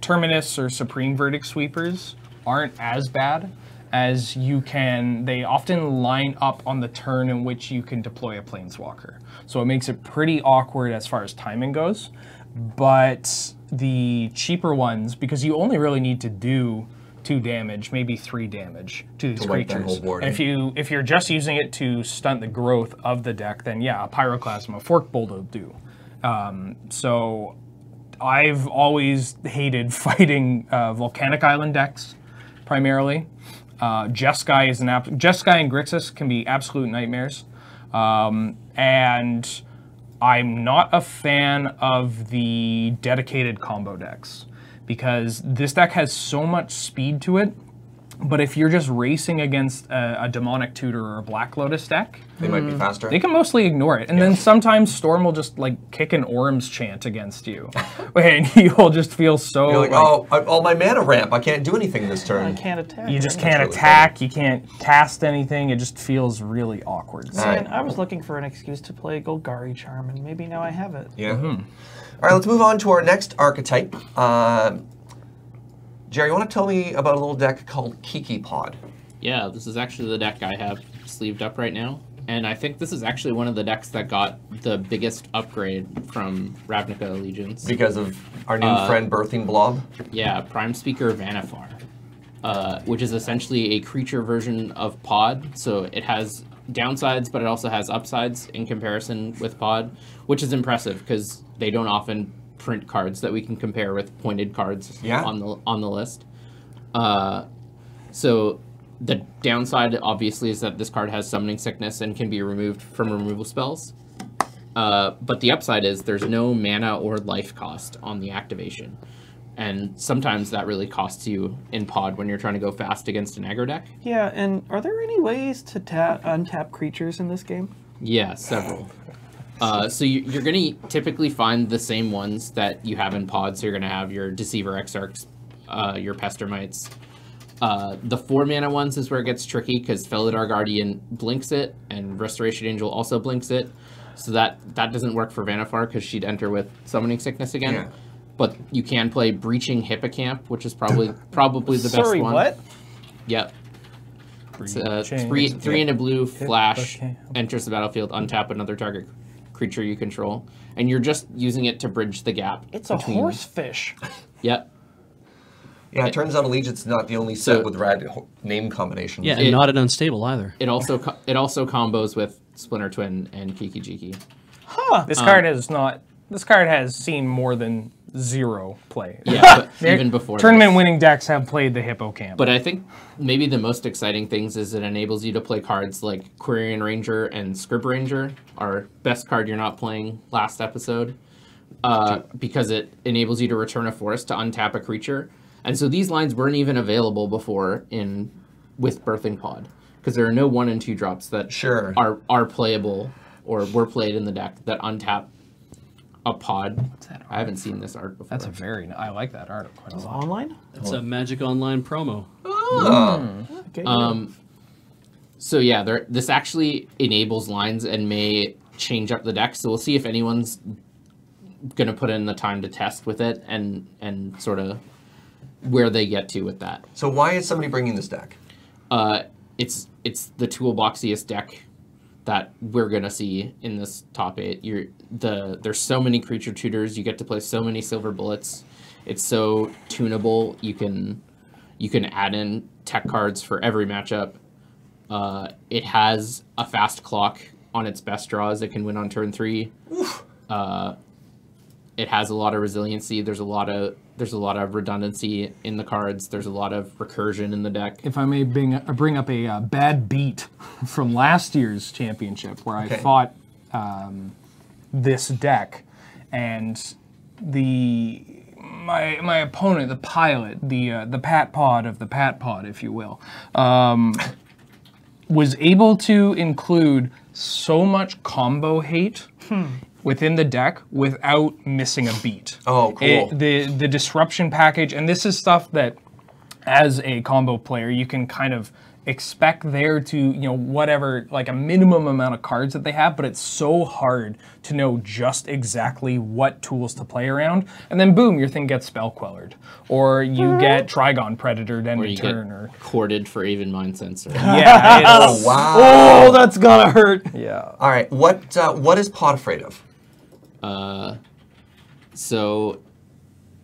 Terminus or Supreme Verdict sweepers aren't as bad as you can. They often line up on the turn in which you can deploy a Planeswalker. So it makes it pretty awkward as far as timing goes. But the cheaper ones, because you only really need to do 2 damage, maybe 3 damage to these creatures. And if you're just using it to stunt the growth of the deck, then yeah, a Pyroclasm, a Fork Bolt will do. So I've always hated fighting Volcanic Island decks, primarily. Jeskai and Grixis can be absolute nightmares. And I'm not a fan of the dedicated combo decks because this deck has so much speed to it, but if you're just racing against a Demonic Tutor or a Black Lotus deck, they might be faster. They can mostly ignore it. And then sometimes Storm will just like kick an Orm's Chant against you. And you will just feel so You're like, oh, all my mana ramp, I can't do anything this turn. I can't attack. You just can't attack, you can't cast anything, it just feels really awkward. Man, I was looking for an excuse to play Golgari Charm, and maybe now I have it. Yeah. All right, let's move on to our next archetype. Jerry, you want to tell me about a little deck called Kiki Pod? Yeah, this is actually the deck I have sleeved up right now. And I think this is actually one of the decks that got the biggest upgrade from Ravnica Allegiance. Because of our new friend Birthing Blob? Yeah, Prime Speaker Vanifar, which is essentially a creature version of Pod. So it has downsides, but it also has upsides in comparison with Pod, which is impressive because they don't often print cards that we can compare with pointed cards on the list. So the downside, obviously, is that this card has Summoning Sickness and can be removed from removal spells. But the upside is there's no mana or life cost on the activation. And sometimes that really costs you in pod when you're trying to go fast against an aggro deck. Yeah, and are there any ways to untap creatures in this game? Yeah, several. So you're going to typically find the same ones that you have in pod. So you're going to have your Deceiver Exarchs, your Pestermites. The 4-mana ones is where it gets tricky because Felidar Guardian blinks it and Restoration Angel also blinks it. So that doesn't work for Vannifar because she'd enter with Summoning Sickness again. Yeah. But you can play Breaching Hippocamp, which is probably the best one. Sorry, what? Yep. It's three and a blue flash, enters the battlefield, untap another target creature you control, and you're just using it to bridge the gap. It's a horsefish. Yep. Yeah, it turns out Allegiance is not the only set with rad name combinations. Yeah, and not an unstable either. It also combos with Splinter Twin and Kiki. Huh. This card is not. This card has seen more than 0 play. Yeah, but even before tournament-winning decks have played the Hippocamp. But I think maybe the most exciting things is it enables you to play cards like Quirion Ranger and Scrib Ranger, our best card you're not playing last episode, because it enables you to return a forest to untap a creature. And so these lines weren't even available before with Birthing Pod, because there are no 1 and 2 drops that are playable or were played in the deck that untap a pod. What's that art? I haven't seen this art before. That's I like that art quite a lot. Online? It's a Magic Online promo. Oh. Okay. So yeah, this actually enables lines and may change up the deck. So we'll see if anyone's going to put in the time to test with it and sort of where they get to with that. So why is somebody bringing this deck? It's the toolboxiest deck that we're gonna see in this top 8. There's so many creature tutors. You get to play so many silver bullets. It's so tunable. You can add in tech cards for every matchup. It has a fast clock on its best draws. It can win on turn 3. It has a lot of resiliency. There's a lot of redundancy in the cards. There's a lot of recursion in the deck. If I may bring up a bad beat from last year's championship, where I fought this deck, and my opponent, the pilot, the Pat Pod of the Pat Pod, if you will, was able to include so much combo hate within the deck without missing a beat. Oh, cool. The disruption package, and this is stuff that, as a combo player, you can kind of expect there to, whatever, like a minimum amount of cards that they have, but it's so hard to know just exactly what tools to play around. And then boom, your thing gets spell quellered. Or you get Trigon Predatored end of turn. Or corded for even Mind Sensor. Yeah. Oh, wow. Oh, that's gonna hurt. Yeah. All right, what is Pod afraid of? So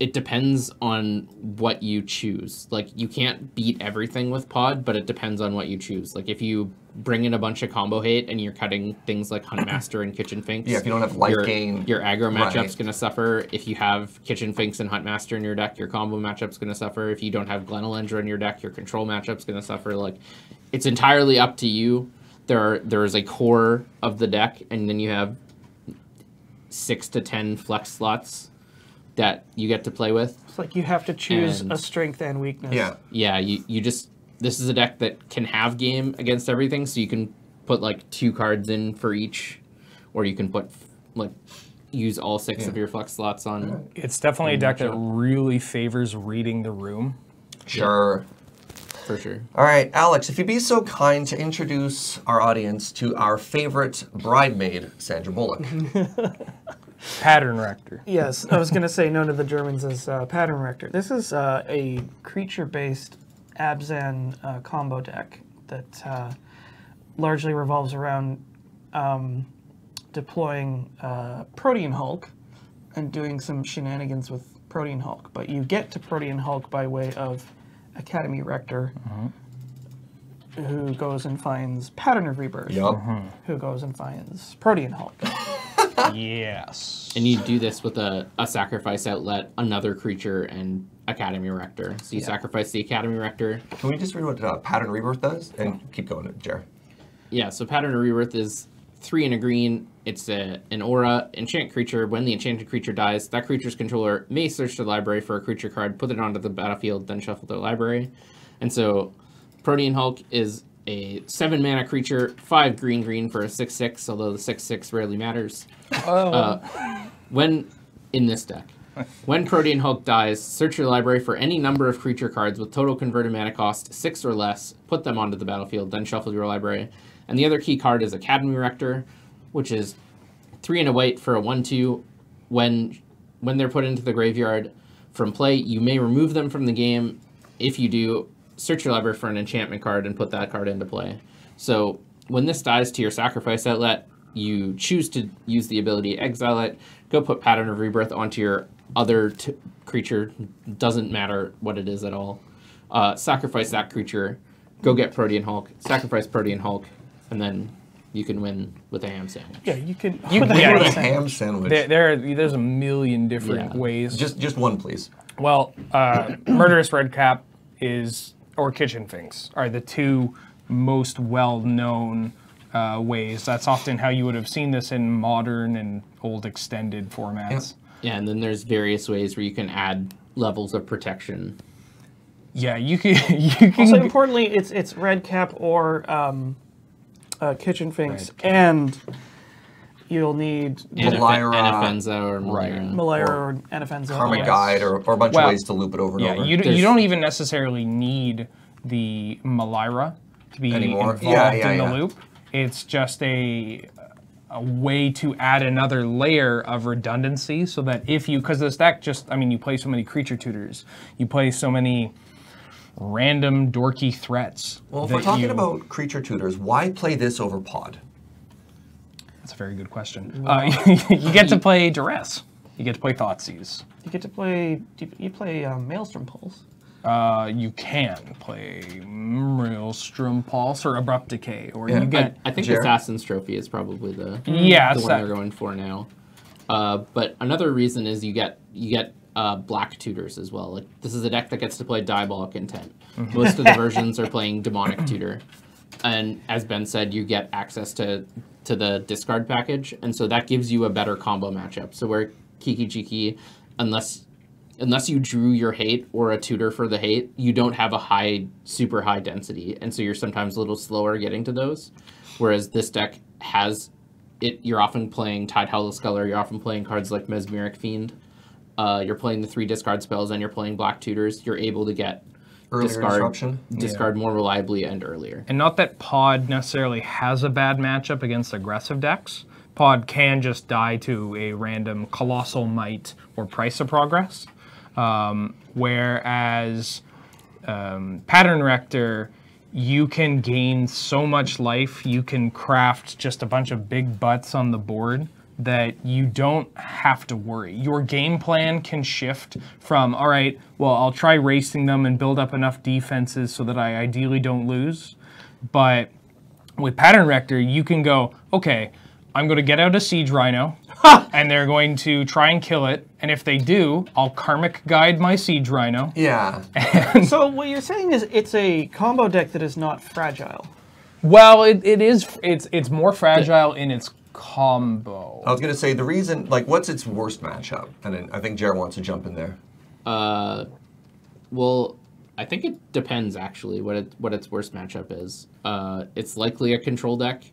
it depends on what you choose. Like, you can't beat everything with Pod, but it depends on what you choose. Like, if you bring in a bunch of combo hate and you're cutting things like Huntmaster and Kitchen Finks. Yeah, if you don't have life gain. Your aggro matchup's going to suffer. If you have Kitchen Finks and Huntmaster in your deck, your combo matchup's going to suffer. If you don't have Glenelendra in your deck, your control matchup's going to suffer. Like, it's entirely up to you. There is a core of the deck, and then you have 6 to 10 flex slots that you get to play with. It's like you have to choose a strength and weakness. Yeah. Yeah, this is a deck that can have game against everything, so you can put like 2 cards in for each, or you can put use all 6 of your flex slots on. It's definitely a deck that really favors reading the room. Sure. For sure. All right, Alex, if you'd be so kind to introduce our audience to our favorite bridemaid, Sandra Bullock. Pattern Rector. Yes, I was going to say known to the Germans as Pattern Rector. This is a creature-based Abzan combo deck that largely revolves around deploying Protean Hulk and doing some shenanigans with Protean Hulk. But you get to Protean Hulk by way of Academy Rector, who goes and finds Pattern of Rebirth, who goes and finds Protean Hulk. Yes. And you do this with a sacrifice outlet, another creature, and Academy Rector. So you sacrifice the Academy Rector. Can we just read what Pattern Rebirth does? And keep going, Jer. Yeah, so Pattern of Rebirth is 3 and a green. It's an aura, enchant creature. When the enchanted creature dies, that creature's controller may search the library for a creature card, put it onto the battlefield, then shuffle their library. And so Protean Hulk is a 7-mana creature, 5 green for a 6/6, although the 6/6 rarely matters. When in this deck, when Protean Hulk dies, search your library for any number of creature cards with total converted mana cost 6 or less, put them onto the battlefield, then shuffle your library. And the other key card is Academy Rector, which is 3 and a white for a 1/2. When they're put into the graveyard from play, you may remove them from the game. If you do, search your library for an enchantment card and put that card into play. So when this dies to your sacrifice outlet, you choose to use the ability Exile it, go put Pattern of Rebirth onto your other creature, doesn't matter what it is at all. Sacrifice that creature, go get Protean Hulk, sacrifice Protean Hulk, and then you can win with a ham sandwich. Yeah, you can. With a ham sandwich. There's a million different ways. Just one, please. Well, Murderous Redcap or Kitchen Finks are the two most well-known ways. That's often how you would have seen this in modern and old extended formats. Yeah, and then there's various ways where you can add levels of protection. Yeah, you can. You can. Also, importantly, it's Redcap or Kitchen Finks, and you'll need Anafenza or Malira. Malira or Anafenza. Karmic Guide or a bunch of ways to loop it over and over. You don't even necessarily need the Malira to be involved in the loop. It's just a way to add another layer of redundancy so that because this deck you play so many creature tutors, you play so many random dorky threats. Well, if we're talking about creature tutors, why play this over Pod? That's a very good question. You get to play Duress. You get to play Thoughtseize. You get to play. You play Maelstrom Pulse. You can play Maelstrom Pulse or Abrupt Decay, or you get. I think Assassin's Trophy is probably the one they're going for now. But another reason is you get black tutors as well. Like, this is a deck that gets to play Diabolic Intent. Most of the versions are playing Demonic Tutor, and as Ben said, you get access to the discard package, and so that gives you a better combo matchup. So where Kiki, unless you drew your hate or a tutor for the hate, you don't have a super high density, and so you're sometimes a little slower getting to those. Whereas this deck has it, you're often playing Tide Howler Sculler, you're often playing cards like Mesmeric Fiend. You're playing the 3 discard spells and you're playing black tutors. You're able to get discard more reliably and earlier. And not that Pod necessarily has a bad matchup against aggressive decks. Pod can just die to a random Colossal Might or Price of Progress. Whereas Pattern Rector, you can gain so much life. You can craft just a bunch of big butts on the board that you don't have to worry. Your game plan can shift from, all right, well, I'll try racing them and build up enough defenses so that I ideally don't lose. But with Pattern Rector, you can go, okay, I'm going to get out a Siege Rhino, and they're going to try and kill it. And if they do, I'll Karmic Guide my Siege Rhino. Yeah. So what you're saying is it's a combo deck that is not fragile. Well, it is. It's more fragile in its combo. I was going to say the reason, what's its worst matchup? And then I think Jared wants to jump in there. Well, I think it depends actually what its worst matchup is. It's likely a control deck.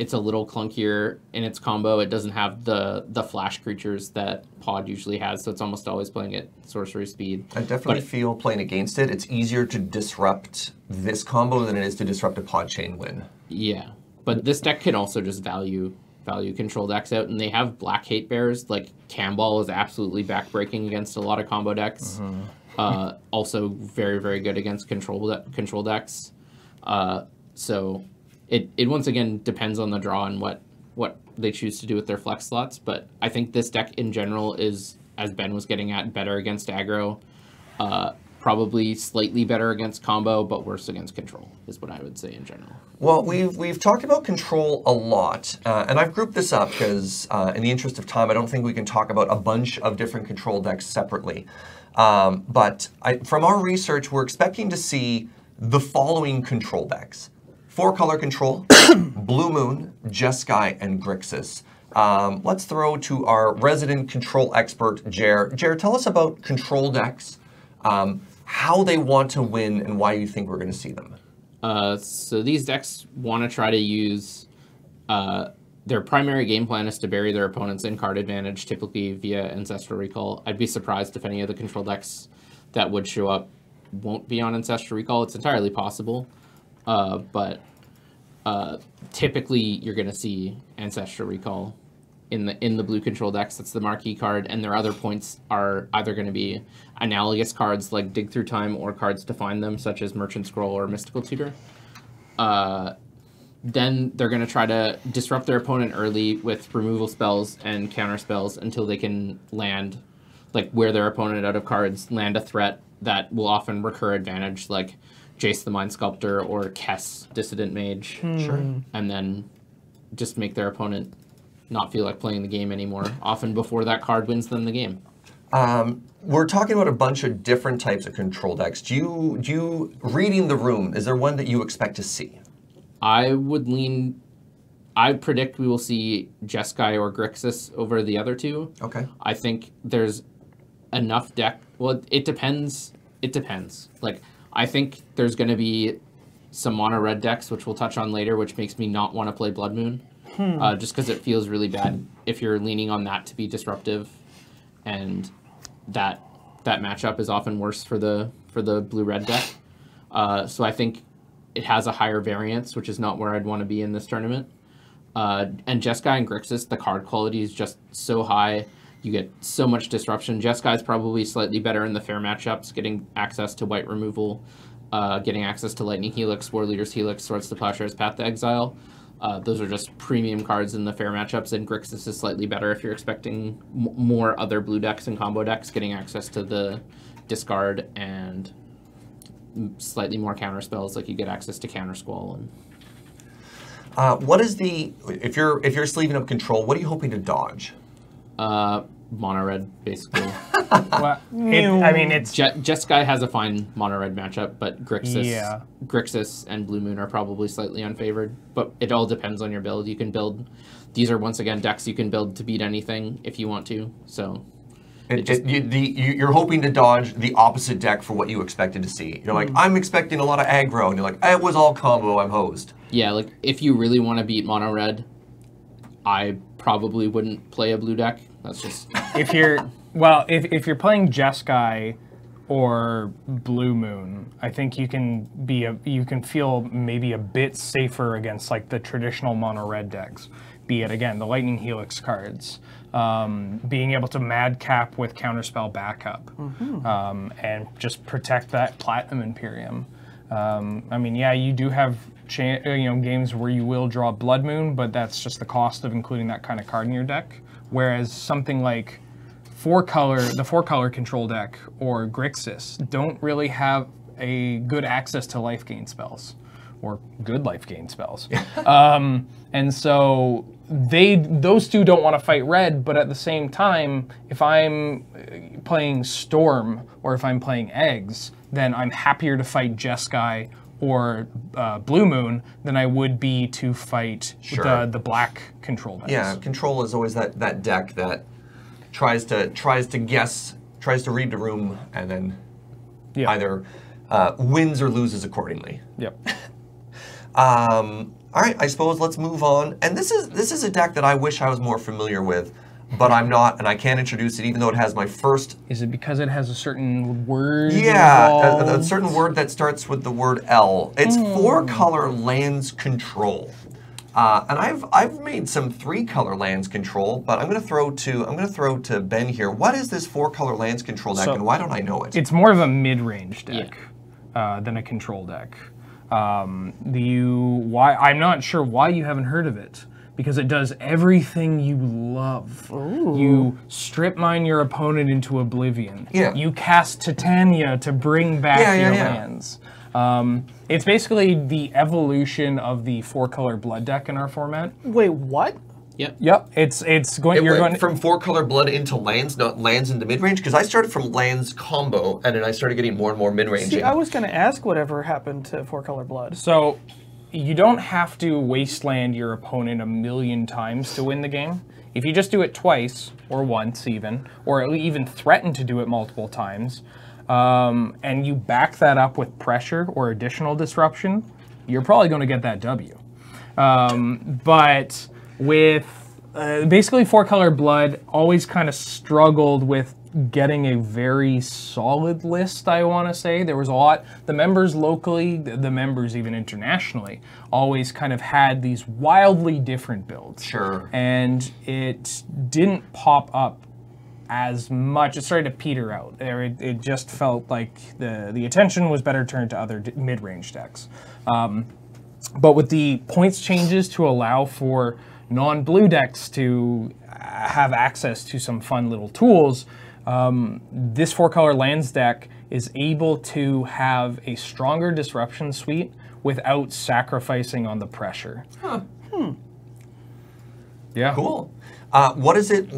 It's a little clunkier in its combo. It doesn't have the flash creatures that Pod usually has, so it's almost always playing at sorcery speed. I definitely feel playing against it, it's easier to disrupt this combo than it is to disrupt a Pod Chain win. Yeah. But this deck can also just value control decks out, and they have black Hatebears. Like, Camball is absolutely backbreaking against a lot of combo decks. Also very, very good against control decks. So it once again depends on the draw and what they choose to do with their flex slots. But I think this deck in general is, as Ben was getting at, better against aggro. Probably slightly better against combo, but worse against control, is what I would say in general. Well, we've talked about control a lot, and I've grouped this up because, in the interest of time, I don't think we can talk about a bunch of different control decks separately. But from our research, we're expecting to see the following control decks: 4-color control, Blue Moon, Jeskai, and Grixis. Let's throw to our resident control expert, Jer. Jer, tell us about control decks, how they want to win, and why you think we're going to see them. So these decks want to try to use their primary game plan is to bury their opponents in card advantage, typically via Ancestral Recall. I'd be surprised if any of the control decks that would show up won't be on Ancestral Recall. It's entirely possible, but typically you're going to see Ancestral Recall in the blue control decks. That's the marquee card, and their other points are either going to be analogous cards like Dig Through Time or cards to find them, such as Merchant Scroll or Mystical Tutor. Then they're going to try to disrupt their opponent early with removal spells and counter spells until they can land, like wear their opponent out of cards, land a threat that will often recur advantage, like Jace the Mind Sculptor or Kess Dissident Mage. Sure. And then just make their opponent not feel like playing the game anymore, often before that card wins them the game. We're talking about a bunch of different types of control decks. Do you reading the room, is there one that you expect to see? I predict we will see Jeskai or Grixis over the other two. Okay. I think there's enough deck. Well, it depends. It depends. Like, I think there's going to be some mono red decks, which we'll touch on later, which makes me not want to play Blood Moon. Just because it feels really bad if you're leaning on that to be disruptive, and that matchup is often worse for the blue-red deck. So I think it has a higher variance, which is not where I'd want to be in this tournament. And Jeskai and Grixis, the card quality is just so high. You get so much disruption. Jeskai is probably slightly better in the fair matchups, getting access to white removal, getting access to Lightning Helix, War Leader's Helix, Swords to Plowshare's Path to Exile. Those are just premium cards in the fair matchups, and Grixis is slightly better if you're expecting more other blue decks and combo decks, getting access to the discard and slightly more counter spells, like you get access to Counter Squall. And What is the, if you're sleeving up control, what are you hoping to dodge? mono red, basically. Well, I mean, it's Jeskai has a fine mono red matchup, but Yeah. Grixis and Blue Moon are probably slightly unfavored. But it all depends on your build. You can build. These are once again decks you can build to beat anything if you want to. So. You're hoping to dodge the opposite deck for what you expected to see. You're like, I'm expecting a lot of aggro, and you're like, it was all combo, I'm hosed. Yeah, like if you really want to beat mono red, I probably wouldn't play a blue deck. That's just if you're playing Jeskai or Blue Moon, I think you can feel maybe a bit safer against like the traditional mono red decks. Be it again the Lightning Helix cards, being able to madcap with counterspell backup, and just protect that Platinum Imperium. I mean, yeah, you do have games where you will draw Blood Moon, but that's just the cost of including that kind of card in your deck. Whereas something like the 4-color control deck or Grixis don't really have a good access to life gain spells, or good life gain spells. And so those two don't want to fight red, but at the same time, if I'm playing Storm or if I'm playing Eggs, then I'm happier to fight Jeskai or Blue Moon than I would be to fight the black control decks. Yeah, control is always that deck that tries to read the room and then either wins or loses accordingly. Yep. All right, I suppose let's move on. And this is a deck that I wish I was more familiar with, but I'm not, and I can't introduce it even though it has my first... Is it because it has a certain word Yeah, involved? a certain word that starts with the word L. It's 4-color Lands Control. And I've made some 3-color Lands Control, but I'm gonna throw to Ben here. What is this 4-color Lands Control deck, and why don't I know it? It's more of a mid-range deck than a control deck. I'm not sure why you haven't heard of it, because it does everything you love. Ooh. You strip mine your opponent into oblivion. Yeah. You cast Titania to bring back your lands. It's basically the evolution of the 4-color blood deck in our format. Wait, what? Yep. It's going. It went from 4-color blood into lands, not lands into mid-range, because I started from lands combo, and then I started getting more and more mid-range. See, I was going to ask whatever happened to 4-color blood. So, you don't have to wasteland your opponent a million times to win the game. If you just do it twice, or once even, or even threaten to do it multiple times, and you back that up with pressure or additional disruption, you're probably going to get that W. But with basically 4-color blood, always kind of struggled with getting a very solid list, I want to say. There was a lot, the members locally, the members even internationally, always kind of had these wildly different builds. Sure. And it didn't pop up as much. It started to peter out. It just felt like the attention was better turned to other mid-range decks. But with the points changes to allow for non-blue decks to have access to some fun little tools, this 4-color lands deck is able to have a stronger disruption suite without sacrificing on the pressure. Huh. Yeah. Cool. What is it?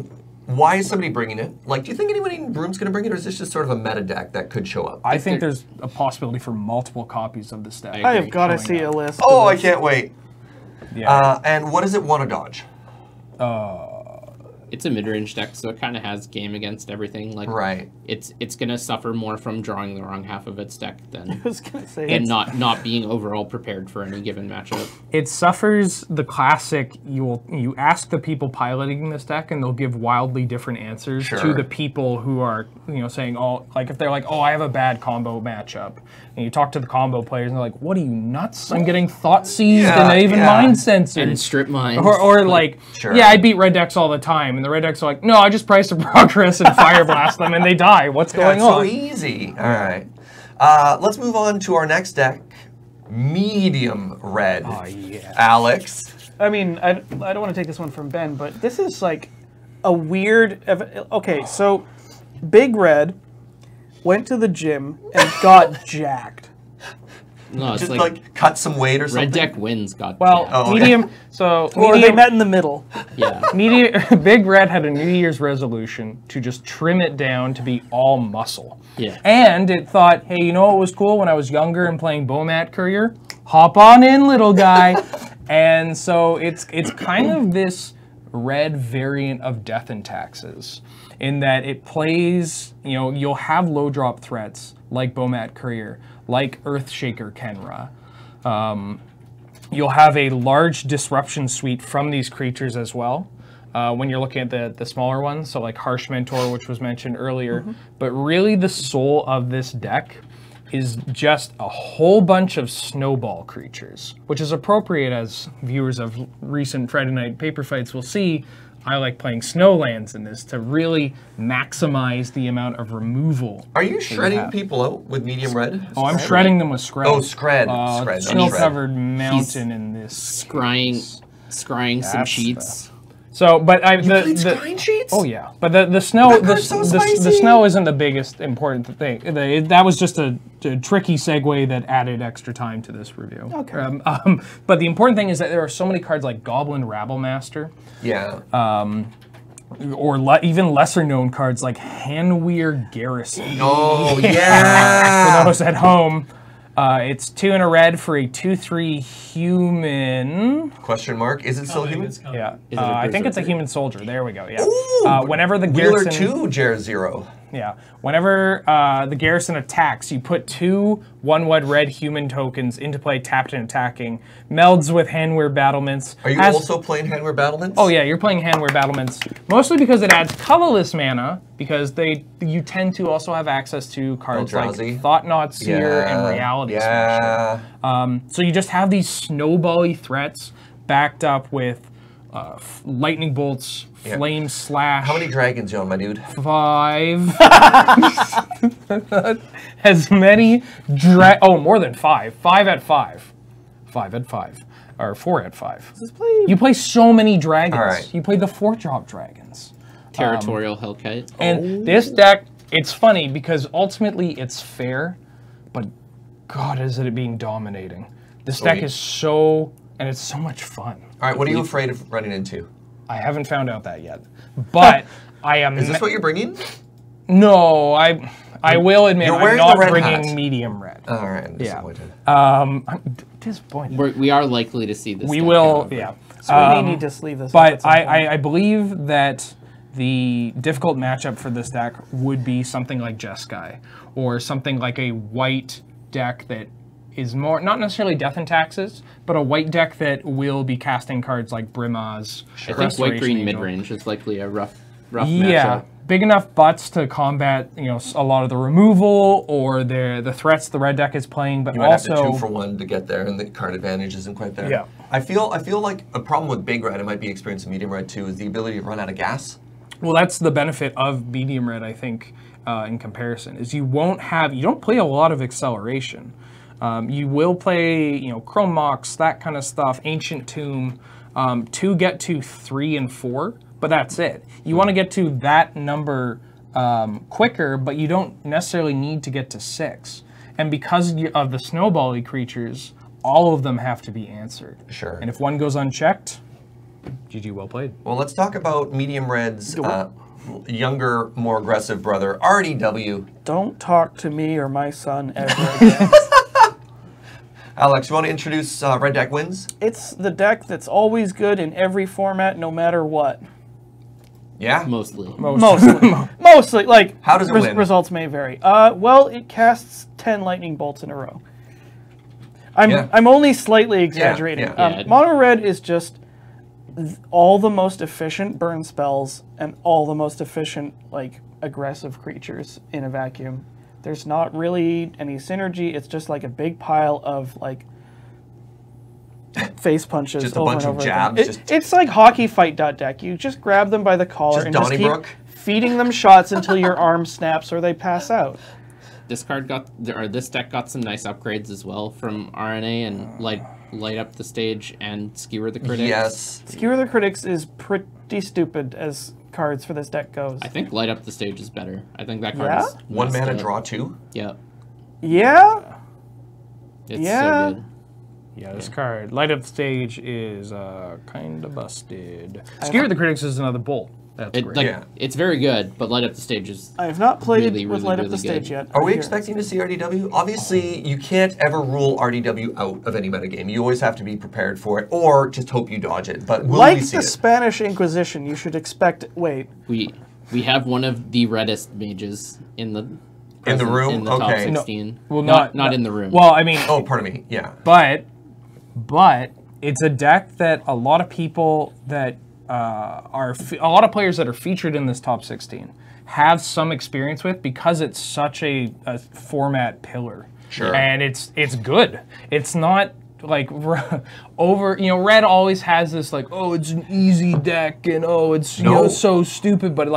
Why is somebody bringing it? Like, do you think anybody in the room's going to bring it, or is this just sort of a meta deck that could show up? I think there's a possibility for multiple copies of this deck. I have got to see a list. Oh, I can't wait. Yeah. And what does it want to dodge? It's a mid-range deck, so it kind of has game against everything. Like, Right. It's gonna suffer more from drawing the wrong half of its deck I than was going to say. and not being overall prepared for any given matchup. It suffers the classic, you ask the people piloting this deck and they'll give wildly different answers Sure. to the people who are, saying, oh, like if they're like, oh, I have a bad combo matchup. And you talk to the combo players and they're like, what are you, nuts? I'm getting thought seized and even mind censored. And strip mines. Or like, Sure. yeah, I beat red decks all the time. And the red decks are like, no, I just price of progress and fire blast them and they die. What's going It's on? so easy. All right. Let's move on to our next deck, Meduim Red. Oh, yeah. Alex. I mean, I don't want to take this one from Ben, but this is like a weird. Okay, so Big Red went to the gym and got jacked. No, it's Just like cut some weight or something. red deck wins got Well, jacked. Oh, okay. medium. So Or they medium, met in the middle. Yeah. Big Red had a New Year's resolution to just trim it down to be all muscle. Yeah. And it thought, hey, you know what was cool when I was younger and playing Bowmat Courier? Hop on in, little guy. And so it's kind of this red variant of Death and Taxes, in that it plays, you'll have low drop threats like Bowmat Courier, like Earthshaker Kenra. You'll have a large disruption suite from these creatures as well. When you're looking at the smaller ones, so like Harsh Mentor, which was mentioned earlier. But really the soul of this deck is just a whole bunch of snowball creatures, which is appropriate, as viewers of recent Friday Night Paper Fights will see. I like playing snowlands in this to really maximize the amount of removal. Are you shredding people out with Meduim Red? Oh, I'm shredding them with Scred. Oh, Scred. Scred. Snow-covered mountain in this. Scrying some sheets. So, but You played scrying sheets? Oh yeah, but the snow, That the card's so spicy. snow isn't the biggest important thing. That was just a tricky segue that added extra time to this review. Okay. But the important thing is that there are so many cards like Goblin Rabblemaster, Yeah. or even lesser known cards like Hanweir Garrison. Oh, yeah. For those at home, it's 2 and a red for a 2/3 human. Question mark. Is it still human? Yeah, Is it a I think it's a berserker? human soldier. There we go. Yeah. Ooh, Whenever the Wheeler garrison. 2, Jared 0. Yeah. Whenever the garrison attacks, you put 2 1/1 red human tokens into play, tapped and attacking. Melds with Hanweir Battlements. Are you also playing Hanweir Battlements? Oh yeah, you're playing Hanweir Battlements. Mostly because it adds colorless mana, because you tend to also have access to cards like Eldrazi. Thought-Knot Seer and Reality Smasher. So you just have these snowbally threats backed up with lightning bolts, flame slash. How many dragons you on, my dude? 5. As many more than 5. 5 at 5. 5 at 5. or 4 at 5. Let's play. You play so many dragons. All right. You play the 4-drop dragons. Territorial Hellkite. And this deck, it's funny because ultimately it's fair, but God, is it being dominating. This deck Sweet. is so, and it's so much fun. All right, what are you afraid of running into? I haven't found out that yet, but I am. Is this what you're bringing? No, I will admit You're I'm wearing not the red bringing hat. medium red. All right, I'm Yeah. disappointed. I'm disappointed. We are likely to see this. We deck, will, however. yeah. So we need to sleeve this. up But at some point. I believe that the difficult matchup for this deck would be something like Jeskai, or something like a white deck that is more, not necessarily Death and Taxes, but a white deck that will be casting cards like Brimaz. I think white-green mid-range is likely a rough matchup. Big enough butts to combat, a lot of the removal or the threats the red deck is playing, but You might have also to 2 for 1 to get there, and the card advantage isn't quite there. Yeah. I feel like a problem with big red, it might be experiencing medium red too, is the ability to run out of gas. well, that's the benefit of medium red, I think, in comparison, is you don't play a lot of acceleration. You will play, Chrome Mox, that kind of stuff, Ancient Tomb, to get to 3 and 4, but that's it. You want to get to that number quicker, but you don't necessarily need to get to 6. And because of the snowbally creatures, all of them have to be answered. Sure. And if one goes unchecked, GG, well played. Well, let's talk about medium red's younger, more aggressive brother, RDW. Don't talk to me or my son ever again. Alex, you want to introduce Red Deck Wins? It's the deck that's always good in every format, no matter what. Yeah? Mostly. Mostly. Like, How does it win? Results may vary. Well, it casts 10 lightning bolts in a row. I'm only slightly exaggerating. yeah. Mono red is just all the most efficient burn spells and all the most efficient, aggressive creatures in a vacuum. There's not really any synergy. It's just like a big pile of, face punches Just a over bunch and of over jabs, again. It's like hockey fight deck. You just grab them by the collar Just and just keep Donnybrook? feeding them shots until your arm snaps or they pass out. This deck got some nice upgrades as well from RNA and light up the stage and skewer the critics. Yes. Skewer the Critics is pretty stupid as cards for this deck goes. I think light up the stage is better. I think that card Yeah? is 1 mana messed up. draw 2? Yep. Yeah? It's Yeah. so good. Yeah, this card, Light Up the Stage, is kind of busted. Scare the Critics is another bolt. That's great. Yeah. It's very good, but light up the stage is I have not played Really, with really, Light Up really the Stage good. yet. Are we Here. expecting to see RDW? Obviously, you can't ever rule RDW out of any metagame. You always have to be prepared for it, or just hope you dodge it. But will we Like see the it? Spanish Inquisition, you should expect... Wait. we have one of the reddest mages in the room? in the Okay. top No, 16. well, not not- in the room. Well, I mean, Oh, pardon me. Yeah. but it's a deck that a lot of people that a lot of players that are featured in this top 16 have some experience with because it's such a format pillar. Sure. And it's good. It's not like Red always has this it's an easy deck and it's No. so stupid, but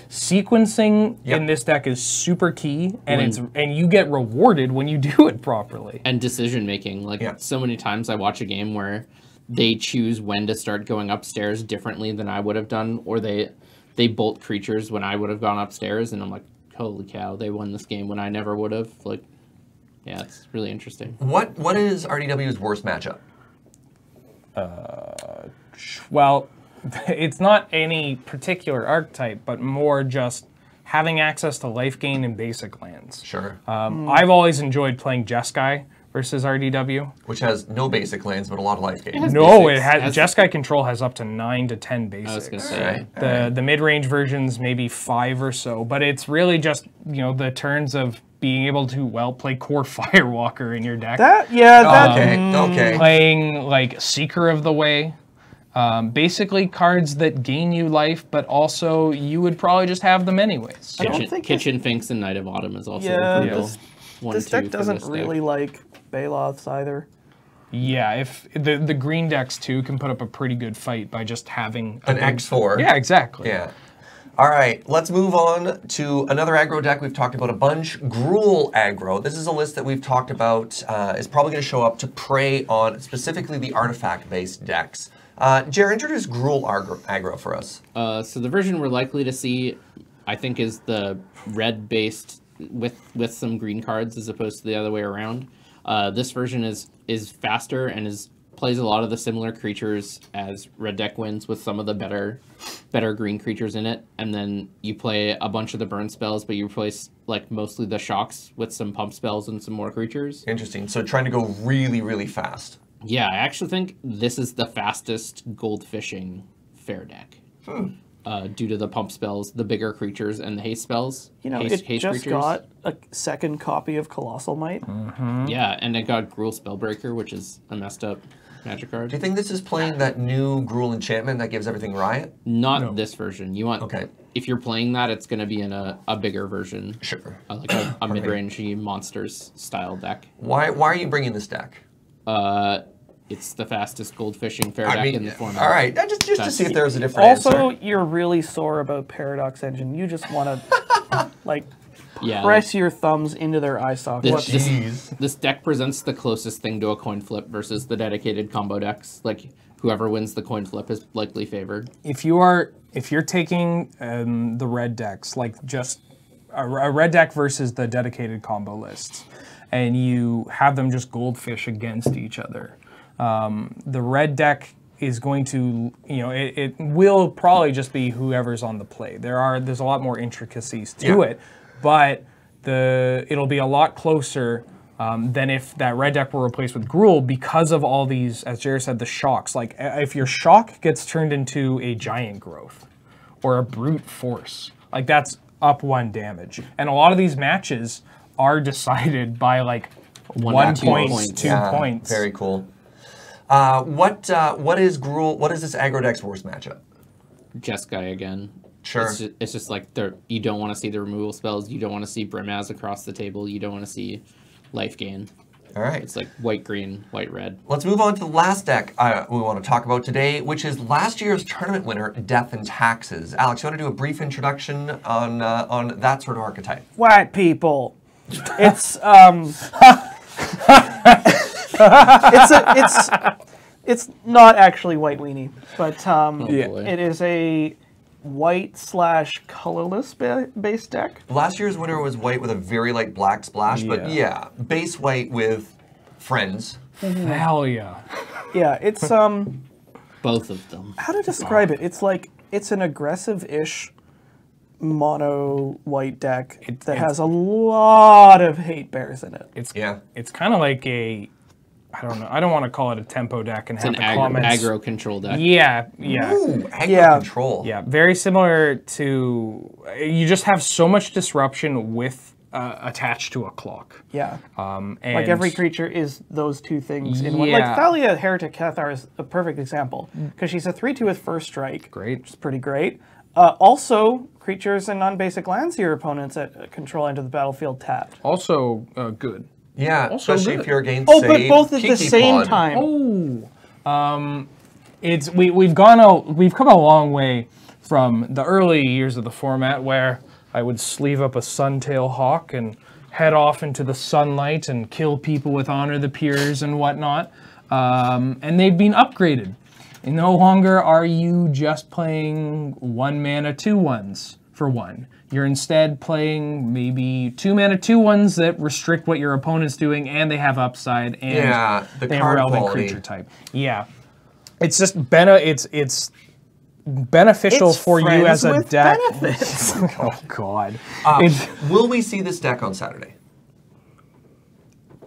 sequencing Yep. in this deck is super key, and you get rewarded when you do it properly. And decision making. So many times I watch a game where they choose when to start going upstairs differently than I would have done, or they bolt creatures when I would have gone upstairs, and I'm like, holy cow, they won this game when I never would have. Yeah, it's really interesting. What is RDW's worst matchup? Well, it's not any particular archetype, but more just having access to life gain in basic lands. Sure. I've always enjoyed playing Jeskai versus RDW. Which has no basic lands, but a lot of life gains. No, basics. it has Jeskai Control has up to 9 to 10 basics. I was going to say. Right. The mid-range versions maybe 5 or so, but it's really just the turns of being able to play Core Firewalker in your deck. Okay. Playing Seeker of the Way. Basically cards that gain you life, but also you would probably just have them anyways. I don't think Kitchen Finks and Knight of Autumn is also Yeah, a brutal this 1-2 deck for doesn't this deck. really like Baloths either. Yeah, if the green decks too can put up a pretty good fight by just having An X4. Yeah, exactly. Yeah. All right, let's move on to another aggro deck we've talked about a bunch, Gruul Aggro. This is a list that we've talked about, is probably going to show up to prey on specifically the artifact-based decks. Jer, introduce Gruul Aggro for us. So the version we're likely to see, I think, is the red-based with some green cards as opposed to the other way around. This version is faster and plays a lot of the similar creatures as red deck wins with some of the better green creatures in it, and then you play a bunch of the burn spells, but you replace like mostly the shocks with some pump spells and some more creatures. Interesting. So trying to go really, really fast. Yeah, I actually think this is the fastest gold fishing fair deck. Due to the pump spells, the bigger creatures, and the haste spells. You know, haste it just creatures. got a second copy of Colossal Might. Yeah, and it got Gruul Spellbreaker, which is a messed up magic card. Do you think this is playing that new Gruul enchantment that gives everything riot? Not this version. You want Okay. If you're playing that, it's going to be in a bigger version. Sure. Like a mid-rangey monsters style deck. Why are you bringing this deck? It's the fastest gold fishing fair deck in the format. All right, just to see if there's a different Also, answer. you're really sore about Paradox Engine. You just want to, like, Yeah, press your thumbs into their eye sockets. this deck presents the closest thing to a coin flip versus the dedicated combo decks. Like whoever wins the coin flip is likely favored. If you're taking the red decks, like just a red deck versus the dedicated combo lists, and you have them just goldfish against each other, the red deck is going to, it will probably just be whoever's on the play. There's a lot more intricacies to it, but it'll be a lot closer than if that red deck were replaced with Gruul because of all these, as Jared said, the shocks. Like if your shock gets turned into a giant growth or a brute force, like that's up 1 damage. And a lot of these matches are decided by like 1 point, 2 points. Very cool. What is Gruul? What is this aggro deck's worst matchup? Jeskai again. Sure. It's just like you don't want to see the removal spells. You don't want to see Brimaz across the table. You don't want to see life gain. All right. It's like white, green, white, red. Let's move on to the last deck we want to talk about today, which is last year's tournament winner, Death and Taxes. Alex, you want to do a brief introduction on that sort of archetype? White people. It's it's not actually white weenie, but it is a white/colorless base deck. Last year's winner was white with a very light black splash, but yeah, base white with friends. Hell yeah. Yeah, it's Both of them. how to describe it? It's like it's an aggressive-ish mono white deck that has a lot of Hatebears in it. It's kind of like I don't know. I don't want to call it a tempo deck and It's have an the comments. aggro control deck. Yeah. Ooh, aggro control. Yeah, very similar to, you just have so much disruption with attached to a clock. Yeah. And Like every creature is those two things in one. Like Yeah. Thalia Heretic Cathar is a perfect example because she's a 3/2 with first strike. Great. Which is pretty great. Also, creatures and non-basic lands your opponents at control enter the battlefield tapped. Also good. Yeah, Also especially good. if you're against, Oh, say, but both at the Kiki same Pod. time. We've come a long way from the early years of the format where I would sleeve up a Suntail Hawk and head off into the sunlight and kill people with Honor the Peers and whatnot. And they've been upgraded. And no longer are you just playing 1 mana 2/1s for 1. You're instead playing maybe 2 mana 2/1s that restrict what your opponent's doing, and they have upside, and the they have card relevant quality. creature type. Yeah, it's just it's beneficial It's for you friends as a with deck. benefits. Oh God! Will we see this deck on Saturday?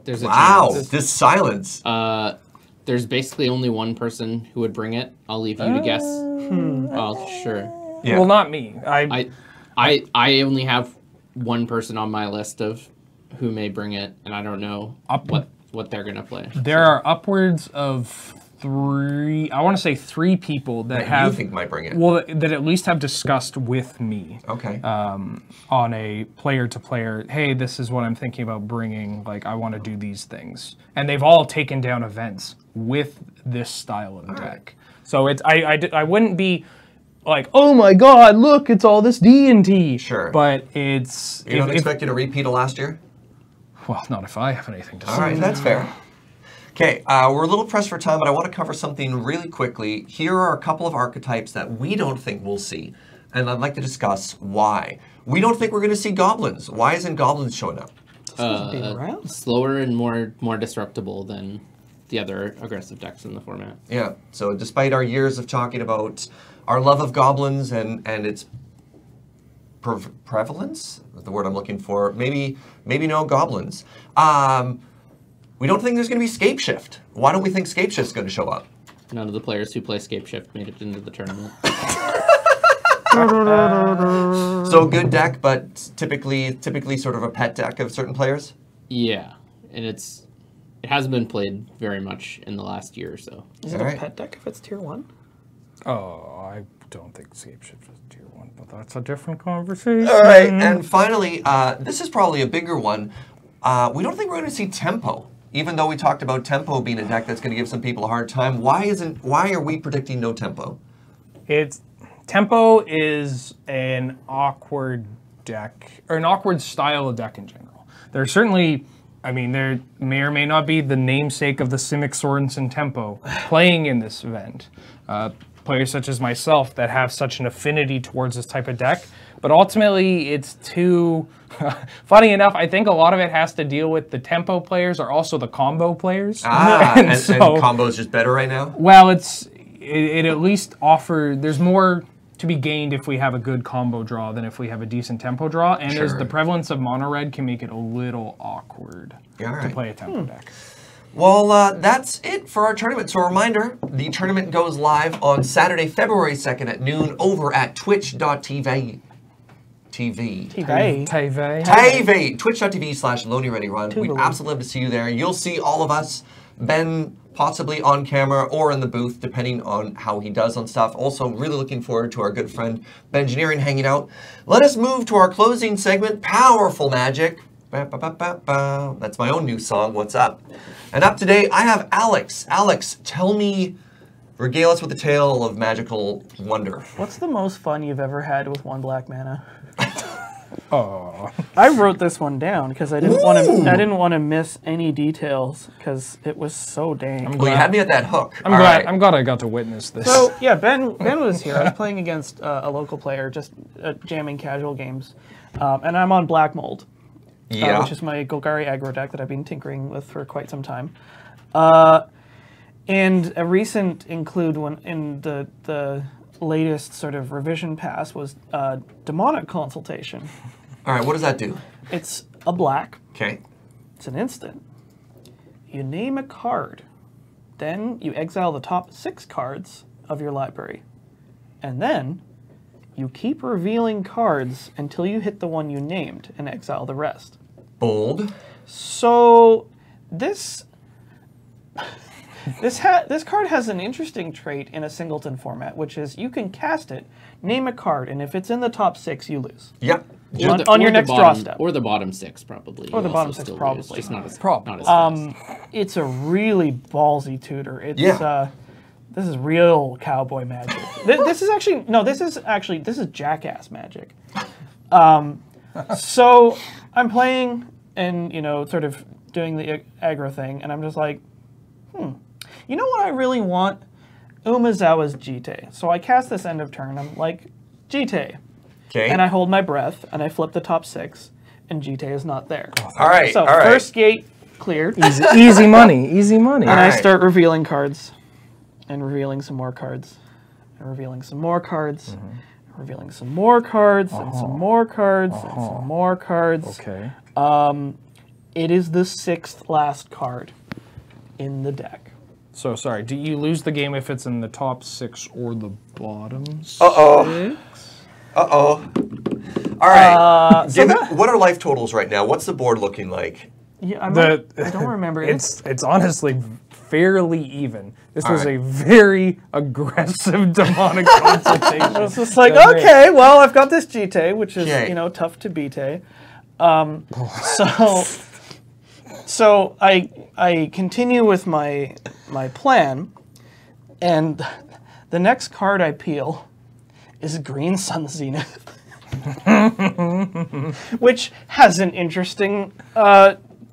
There's a Wow, chance. this silence. There's basically only one person who would bring it. I'll leave you to guess. Oh, sure. Yeah. Well, not me. I only have one person on my list of who may bring it, and I don't know what they're gonna play. There are upwards of 3. I want to say 3 people that you think might bring it. Well, that at least have discussed with me. Okay. On a player-to-player, hey, this is what I'm thinking about bringing, like, I want to do these things. And they've all taken down events with this style of deck. So I wouldn't be like, oh my god, look, it's all this D&T. Sure. But it's... You don't expect you to repeat of last year? Well, not if I have anything to say. All right, that's fair. Okay, we're a little pressed for time, but I want to cover something really quickly. Here are a couple of archetypes that we don't think we'll see, and I'd like to discuss why. We don't think we're going to see goblins. Why isn't goblins showing up? Slower and more disruptible than the other aggressive decks in the format. Yeah, so despite our years of talking about our love of goblins and its prevalence, the word I'm looking for, maybe no goblins. We don't think there's going to be Scape Shift. Why don't we think Scape Shift's going to show up? None of the players who play Scape Shift made it into the tournament. So good deck, but typically sort of a pet deck of certain players? Yeah, and it hasn't been played very much in the last year or so. Is it a pet deck if it's tier 1? Oh, I don't think Scape Shift is tier 1, but that's a different conversation. All right, and finally, this is probably a bigger one. We don't think we're going to see Tempo. Even though we talked about Tempo being a deck that's going to give some people a hard time, why are we predicting no Tempo? Tempo is an awkward deck, or an awkward style of deck in general. There's certainly, I mean, there may or may not be the namesake of the Simic Sorensen Tempo playing in this event. Players such as myself that have such an affinity towards this type of deck, but ultimately it's too... Funny enough, I think a lot of it has to deal with the Tempo players are also the combo players. And combo's just better right now? Well, it at least there's more to be gained if we have a good combo draw than if we have a decent Tempo draw, and there's the prevalence of mono red can make it a little awkward to play a Tempo deck. Well, that's it for our tournament. So a reminder, the tournament goes live on Saturday, February 2nd at noon over at twitch.tv. Twitch.tv/LoadingReadyRun. We'd absolutely love to see you there. You'll see all of us, Ben possibly on camera or in the booth, depending on how he does on stuff. Also, really looking forward to our good friend Bengineering hanging out. Let us move to our closing segment, Powerful Magic. That's my own new song, What's Up? And up today, I have Alex. Alex, regale us with a tale of magical wonder. What's the most fun you've ever had with 1 black mana? Oh, I wrote this one down because I didn't want to miss any details because it was so dang. Well, you had me at that hook. I'm glad I got to witness this. So yeah, Ben was here. I was playing against a local player, just jamming casual games, and I'm on Black Mold, which is my Golgari aggro deck that I've been tinkering with for quite some time. And a recent include one in the latest sort of revision pass was Demonic Consultation. All right, what does that do? It's a black. Okay. It's an instant. You name a card. Then you exile the top 6 cards of your library. And then you keep revealing cards until you hit the one you named and exile the rest. Bold. So this card has an interesting trait in a singleton format, which is you can cast it, name a card, and if it's in the top 6, you lose. Yep. On your next draw step. Or the bottom 6, probably. Or the bottom 6, probably. Lose, just not as fast. It's a really ballsy tutor. It's this is real cowboy magic. This is jackass magic. So I'm playing and sort of doing the aggro thing, and I'm just like, you know what I really want? Umezawa's Jite. So I cast this end of turn. I'm like, Jite. Okay. And I hold my breath, and I flip the top 6, and Jite is not there. All right. So first gate cleared. Easy money. Easy money. And I start revealing cards, and revealing some more cards, and revealing some more cards, and revealing some more cards, and some more cards, and some more cards. Okay. It is the 6th last card in the deck. So, sorry, do you lose the game if it's in the top 6 or the bottom 6? Uh-oh. All right. What are life totals right now? What's the board looking like? Yeah, I don't remember. It's honestly fairly even. This was a very aggressive demonic consultation. It's just like, okay, well, I've got this Jite, which is, tough to beat. So I continue with my plan, and the next card I peel is green Sun Zenith. Which has an interesting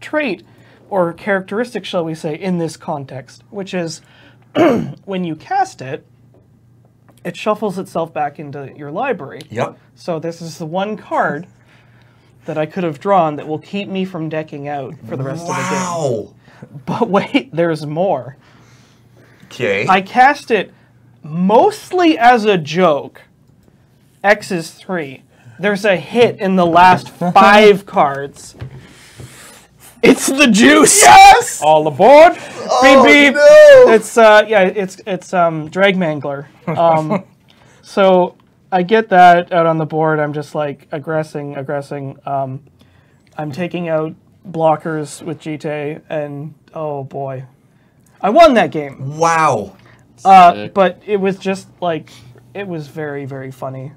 trait or characteristic, shall we say, in this context, which is when you cast it, it shuffles itself back into your library. Yep. So this is the one card that I could have drawn that will keep me from decking out for the rest of the game. Wow. But wait, there's more. Okay. I cast it mostly as a joke. X is 3. There's a hit in the last 5 cards. It's the juice. Yes! All aboard! Oh, Beep, beep. no! It's Dragmangler. So I get that out on the board. I'm just like aggressing. I'm taking out blockers with GT, and oh boy, I won that game. Wow. But it was just like it was very, very funny.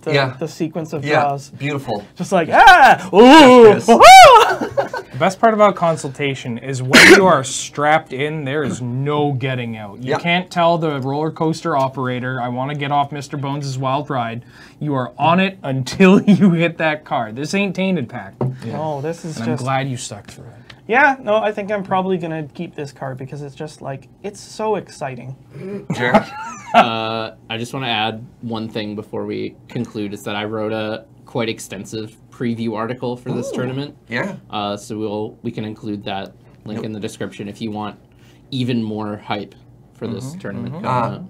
The sequence of draws. Beautiful. Just like ooh. Yes. The best part about Consultation is when you are strapped in, there is no getting out. You can't tell the roller coaster operator, I want to get off Mr. Bones' wild ride. You are on it until you hit that card. This ain't Tainted Pact. No, this is And just. I'm glad you stuck through it. Yeah, no, I think I'm probably gonna keep this card because it's just like it's so exciting. Jared? I just want to add one thing before we conclude, is that I wrote a quite extensive preview article for this tournament. Yeah. So we can include that link in the description if you want even more hype for this tournament.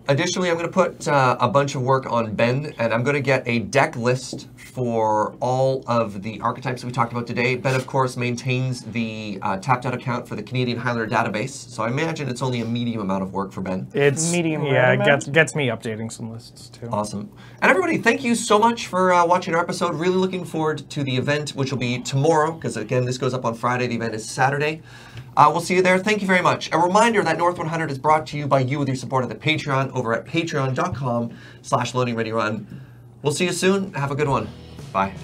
Additionally, I'm going to put a bunch of work on Ben, and I'm going to get a deck list for all of the archetypes that we talked about today. Ben, of course, maintains the tapped out account for the Canadian Highlander database, so I imagine it's only a medium amount of work for Ben. It's Medium yeah, red it amount? gets me updating some lists too. Awesome. And everybody, thank you so much for watching our episode. Really looking forward to the event, which will be tomorrow, because again, this goes up on Friday. The event is Saturday. We'll see you there. Thank you very much. A reminder that North100 is brought to you by you with your support of the Patreon over at patreon.com/loadingreadyrun. We'll see you soon. Have a good one. Bye.